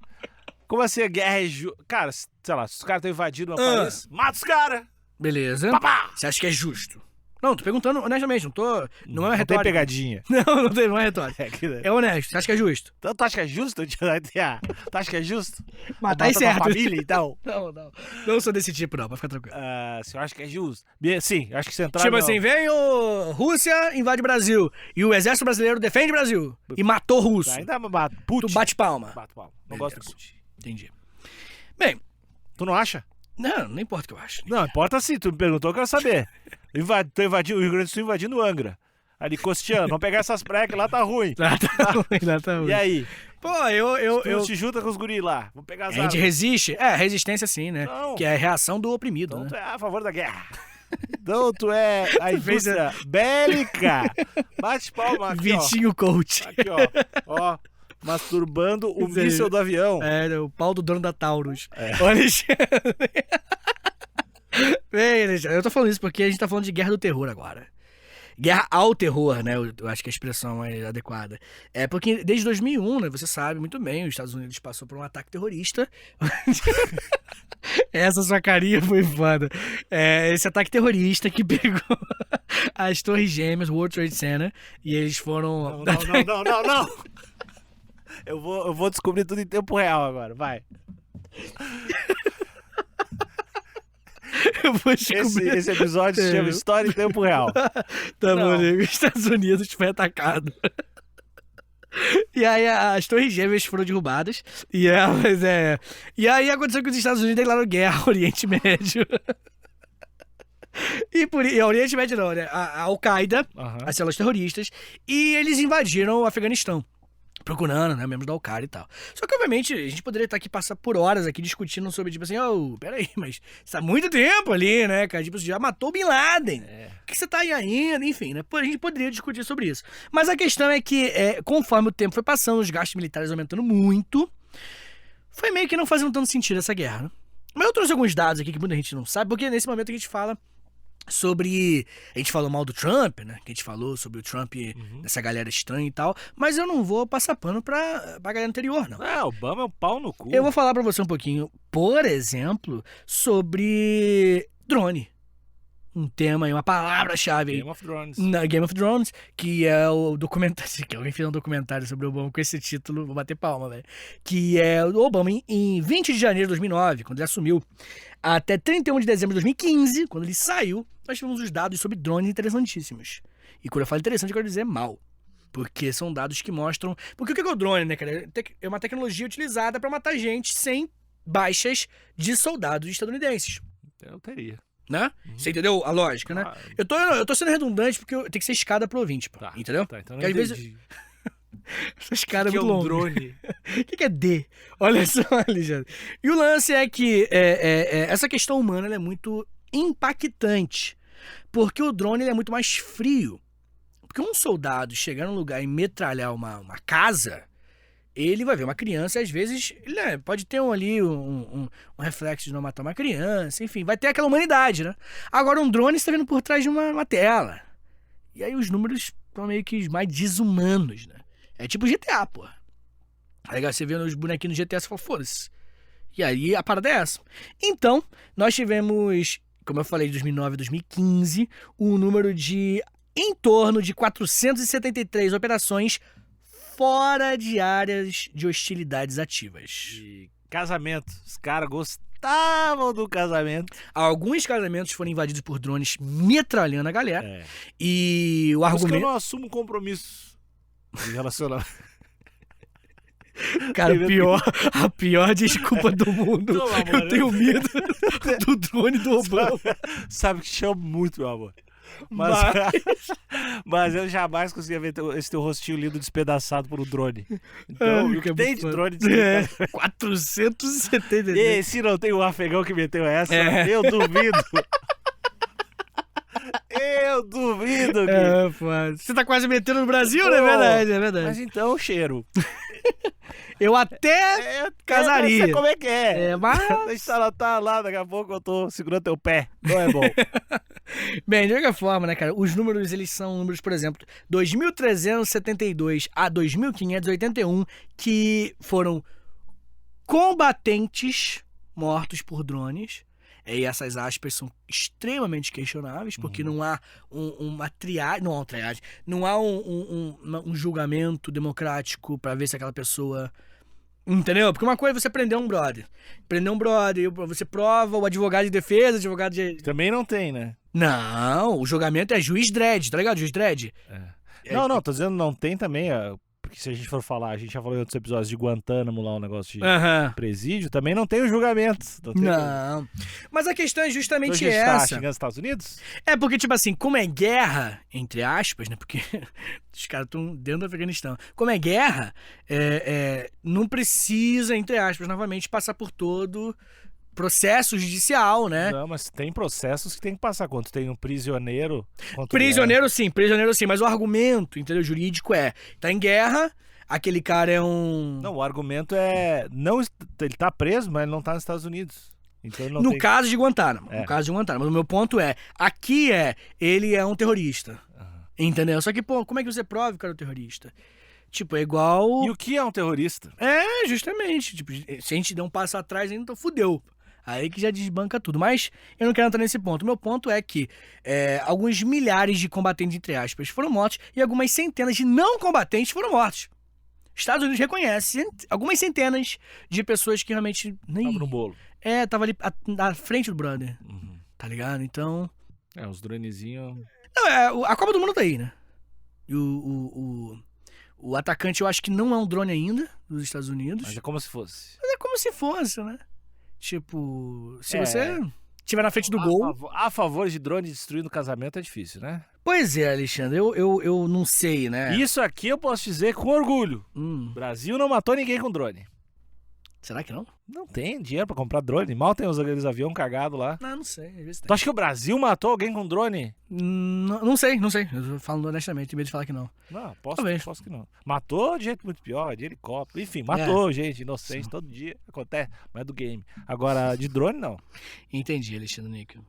A: como assim a guerra é justa? Cara, sei lá, se os caras estão invadindo meu país, mata os caras!
B: Beleza.
A: Papá!
B: Você acha que é justo? Não, tô perguntando honestamente, não é uma retórica.
A: Não tem pegadinha.
B: Não é retórica. É honesto. Você acha que é justo?
A: Então tu acha que é justo? Tu acha que é justo?
B: Matar é certo.
A: Família, então?
B: Não. Não sou desse tipo, não. Pode ficar tranquilo.
A: Se eu acho que é justo. Sim, acho que você entrar...
B: Tipo assim, vem Rússia, invade o Brasil. E o exército brasileiro defende o Brasil. E matou o russo.
A: Ainda mata. Putin.
B: Tu bate palma.
A: Bato palma. Não gosto de Putin.
B: Entendi. Bem...
A: Tu não acha?
B: Não importa o que eu acho.
A: Não, importa sim. Tu me perguntou, eu quero saber. Tô invadindo, o Rio Grande do Sul invadindo Angra. Ali, costeando. Vamos pegar essas praias que lá tá ruim.
B: Lá tá ruim.
A: E aí?
B: Pô, eu
A: te junta com os guris lá. Vamos pegar as
B: A gente resiste. Resistência sim, né?
A: Não.
B: Que é a reação do oprimido,
A: Então
B: né?
A: tu é a favor da guerra. Então tu é a indústria bélica. Bate palma aqui,
B: Vitinho Coach.
A: Aqui, ó. Masturbando o míssil do avião.
B: O pau do dono da Taurus. Olha, Bem, eu tô falando isso porque a gente tá falando de guerra do terror agora. Guerra ao terror, né? Eu acho que a expressão é adequada. Porque desde 2001, né? Você sabe muito bem, os Estados Unidos passou por um ataque terrorista. Essa sua carinha foi foda. Esse ataque terrorista que pegou as Torres Gêmeas, World Trade Center, e eles foram...
A: Não. Eu vou descobrir tudo em tempo real agora, vai.
B: Eu vou descobrir.
A: Esse episódio se chama História em Tempo Real.
B: Tá bom, nego. Os Estados Unidos foi atacado. E aí as Torres Gêmeas foram derrubadas. E aí aconteceu que os Estados Unidos declararam guerra ao Oriente Médio. E ao Oriente Médio não, né? A Al-Qaeda, as células terroristas, e eles invadiram o Afeganistão. Procurando, né, membros da Al-Qaeda e tal. Só que, obviamente, a gente poderia estar aqui, passar por horas aqui discutindo sobre, tipo assim, peraí, mas você tá há muito tempo ali, né, cara? Tipo, você já matou Bin Laden. Por que você tá aí ainda? Enfim, né? A gente poderia discutir sobre isso. Mas a questão é que, conforme o tempo foi passando, os gastos militares aumentando muito, foi meio que não fazendo tanto sentido essa guerra, né? Mas eu trouxe alguns dados aqui que muita gente não sabe, porque nesse momento a gente fala sobre... A gente falou mal do Trump, né? Que a gente falou sobre o Trump, dessa galera estranha e tal. Mas eu não vou passar pano pra galera anterior, não.
A: Obama é um pau no cu.
B: Eu vou falar pra você um pouquinho, por exemplo, sobre drone. Um tema aí, uma palavra-chave aí.
A: Game of Thrones.
B: Na Game of Thrones, que é o documentário... Que alguém fez um documentário sobre o Obama com esse título, vou bater palma, velho. Que é o Obama em 20 de janeiro de 2009, quando ele assumiu, até 31 de dezembro de 2015, quando ele saiu, nós tivemos os dados sobre drones interessantíssimos. E quando eu falo interessante, eu quero dizer mal. Porque são dados que mostram... Porque o que é o drone, né, cara? É uma tecnologia utilizada pra matar gente sem baixas de soldados estadunidenses.
A: Eu teria.
B: Né? Você entendeu a lógica, né? Eu tô sendo redundante porque tem que ser escada pro ouvinte, pô. Entendeu?
A: Tá, então
B: porque às vezes... Essa escada é
A: que
B: muito longa.
A: drone?
B: O que é D? Olha só, Alexandre. E o lance é que essa questão humana ela é muito impactante. Porque o drone ele é muito mais frio. Porque um soldado chegar num lugar e metralhar uma casa, ele vai ver uma criança e às vezes ele pode ter um reflexo de não matar uma criança, enfim, vai ter aquela humanidade, né? Agora um drone está vindo por trás de uma tela. E aí os números estão meio que mais desumanos, né? É tipo GTA, pô. Aí você vê os bonequinhos do GTA e fala, foda-se. E aí a parada é essa. Então, nós tivemos, como eu falei, de 2009 a 2015, um número de em torno de 473 operações fora de áreas de hostilidades ativas.
A: E casamento. Os caras gostavam do casamento.
B: Alguns casamentos foram invadidos por drones metralhando a galera. E o argumento...
A: Por isso que eu não assumo compromisso de relacionamento.
B: Cara, a pior desculpa do mundo. Não, amor, eu tenho medo do drone do Obama.
A: Sabe que chama muito, meu amor. Mas eu jamais conseguia ver esse teu rostinho lindo despedaçado por um drone. Então, o que tem de drone despedaçado?
B: 470.
A: E se não tem um afegão que meteu essa, eu duvido. Eu duvido.
B: Você tá quase metendo no Brasil, né? É verdade.
A: Mas então, cheiro.
B: Eu até casaria.
A: Eu sei como é que é.
B: Mas...
A: Deixa ela tá lá, daqui a pouco eu tô segurando teu pé. Não é bom.
B: Bem, de qualquer forma, né, cara? Os números, eles são números, por exemplo, 2.372 a 2.581 que foram combatentes mortos por drones. E essas aspas são extremamente questionáveis, porque não há uma triagem, não há um julgamento democrático pra ver se aquela pessoa... Entendeu? Porque uma coisa é você prender um brother. Você prova, o advogado de defesa, advogado de...
A: Também não tem, né?
B: Não, o julgamento é juiz Dredd, tá ligado? Juiz Dredd.
A: Não, tô dizendo não tem também, porque se a gente for falar, a gente já falou em outros episódios de Guantánamo lá, um negócio de presídio, também não tem o julgamento.
B: Não. Mas a questão é justamente
A: essa.
B: Tá
A: xingando os Estados Unidos?
B: É porque, tipo assim, como é guerra, entre aspas, né? Porque os caras estão dentro do Afeganistão. Como é guerra, não precisa, entre aspas, novamente, passar por todo processo judicial, né?
A: Não, mas tem processos que tem que passar. Quando tem um prisioneiro...
B: Prisioneiro sim, mas o argumento, entendeu, jurídico tá em guerra, aquele cara é um...
A: Não, o argumento não, ele tá preso, mas ele não tá nos Estados Unidos. Então ele não
B: no caso de Guantánamo. No caso de Guantánamo. Mas o meu ponto aqui ele é um terrorista. Entendeu? Só que, pô, como é que você prova que o cara é um terrorista? Tipo, é igual...
A: E o que é um terrorista?
B: Justamente. Tipo, se a gente der um passo atrás, ainda então fudeu. Aí que já desbanca tudo. Mas eu não quero entrar nesse ponto. O meu ponto é que alguns milhares de combatentes, entre aspas, foram mortos e algumas centenas de não combatentes foram mortos. Estados Unidos reconhece algumas centenas de pessoas que realmente nem...
A: Tava no bolo.
B: Tava ali na frente do brother. Tá ligado? Então...
A: Os dronezinhos...
B: Não, a Copa do Mundo tá aí, né? E o atacante eu acho que não é um drone ainda, dos Estados Unidos.
A: Mas é como se fosse.
B: Mas é como se fosse, né? Tipo, se você estiver na frente do gol...
A: A favor de drone destruindo casamento é difícil, né?
B: Pois é, Alexandre, eu não sei, né?
A: Isso aqui eu posso dizer com orgulho. O Brasil não matou ninguém com drone.
B: Será que não?
A: Não tem dinheiro pra comprar drone. Mal tem aqueles aviões cagados lá.
B: Não sei. Às vezes tem.
A: Tu acha que o Brasil matou alguém com drone?
B: Não sei. Eu tô falando honestamente, tenho medo de falar que não.
A: Não, posso que não. Matou de jeito muito pior, de helicóptero. Enfim, matou gente inocente, todo dia. Acontece, mas é do game. Agora, de drone, não.
B: Entendi, Alexandre Níquel.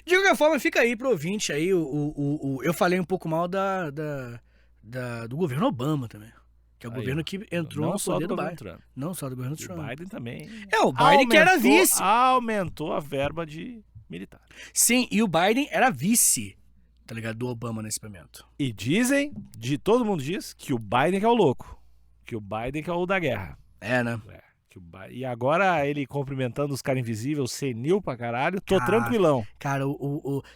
B: De qualquer forma, fica aí pro ouvinte aí. Eu falei um pouco mal do governo Obama também. Que é o governo que entrou no poder do Biden. Trump. Não só do governo Trump.
A: O Biden também.
B: O Biden que era vice.
A: Aumentou a verba de militar.
B: Sim, e o Biden era vice, tá ligado? Do Obama nesse momento.
A: E dizem, todo mundo diz, que o Biden que é o louco. Que o Biden que é o da guerra.
B: Né?
A: E agora ele cumprimentando os caras invisíveis, senil pra caralho, tô tranquilão.
B: Cara,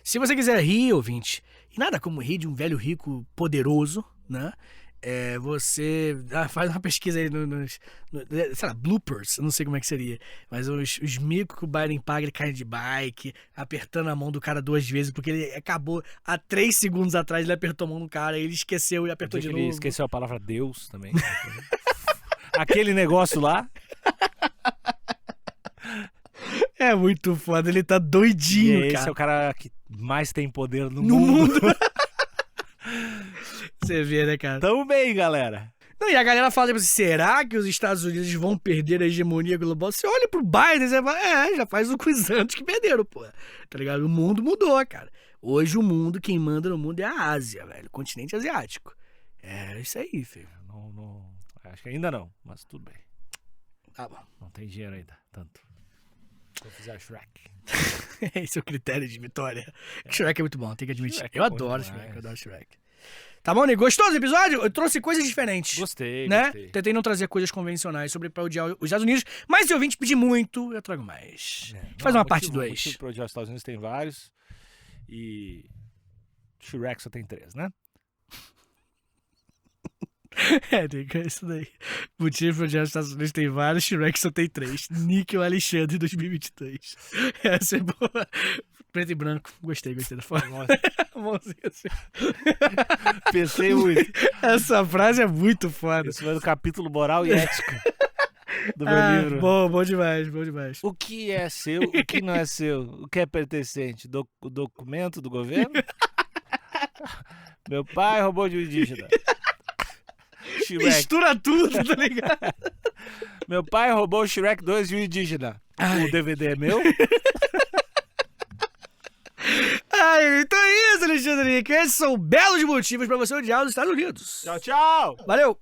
B: se você quiser rir, ouvinte, e nada como rir de um velho rico poderoso, né? Você faz uma pesquisa aí sei lá, bloopers, não sei como é que seria, mas os micos que o Biden paga, ele cai de bike, apertando a mão do cara 2 vezes, porque ele acabou há 3 segundos atrás, ele apertou a mão do cara, ele esqueceu e apertou de novo.
A: Ele esqueceu a palavra Deus também. Aquele negócio lá.
B: É muito foda, ele tá doidinho,
A: esse
B: cara.
A: É o cara que mais tem poder no mundo.
B: Você vê, né, cara?
A: Tamo bem, galera.
B: Não, e a galera fala, tipo assim, será que os Estados Unidos vão perder a hegemonia global? Você olha pro Biden e você fala, já faz uns anos que perderam, pô. Tá ligado? O mundo mudou, cara. Hoje o mundo, quem manda no mundo é a Ásia, velho. O continente asiático. É isso aí, filho.
A: Não, acho que ainda não, mas tudo bem.
B: Tá bom.
A: Não tem dinheiro ainda, tanto. Se eu fizer Shrek.
B: Esse é o critério de vitória. Shrek é muito bom, tem que admitir.
A: Shrek
B: eu adoro Shrek, Tá bom, Nico? Gostou do episódio? Eu trouxe coisas diferentes.
A: Gostei.
B: Tentei não trazer coisas convencionais sobre pra odiar os Estados Unidos, mas se o ouvinte pedir muito, eu trago mais. Faz uma parte 2.
A: Motivo pra odiar os Estados Unidos tem vários. E Shrek só tem 3, né?
B: Nico, é isso daí. Motivo pra odiar os Estados Unidos tem vários, Shrek só tem 3. Níquel Alexandre 2022. Essa é boa. Preto e branco. Gostei da forma. Mãozinha assim.
A: Pensei muito.
B: Essa frase é muito foda.
A: Isso vai do capítulo moral e ético do meu livro.
B: Bom demais.
A: O que é seu, o que não é seu, o que é pertencente? O documento do governo? Meu pai roubou de um indígena. Shrek.
B: Mistura tudo, tá ligado?
A: Meu pai roubou o Shrek 2 de um indígena. O DVD é meu?
B: Então é isso, Alexandre Níquel. Esses são belos motivos pra você odiar os Estados Unidos.
A: Tchau.
B: Valeu!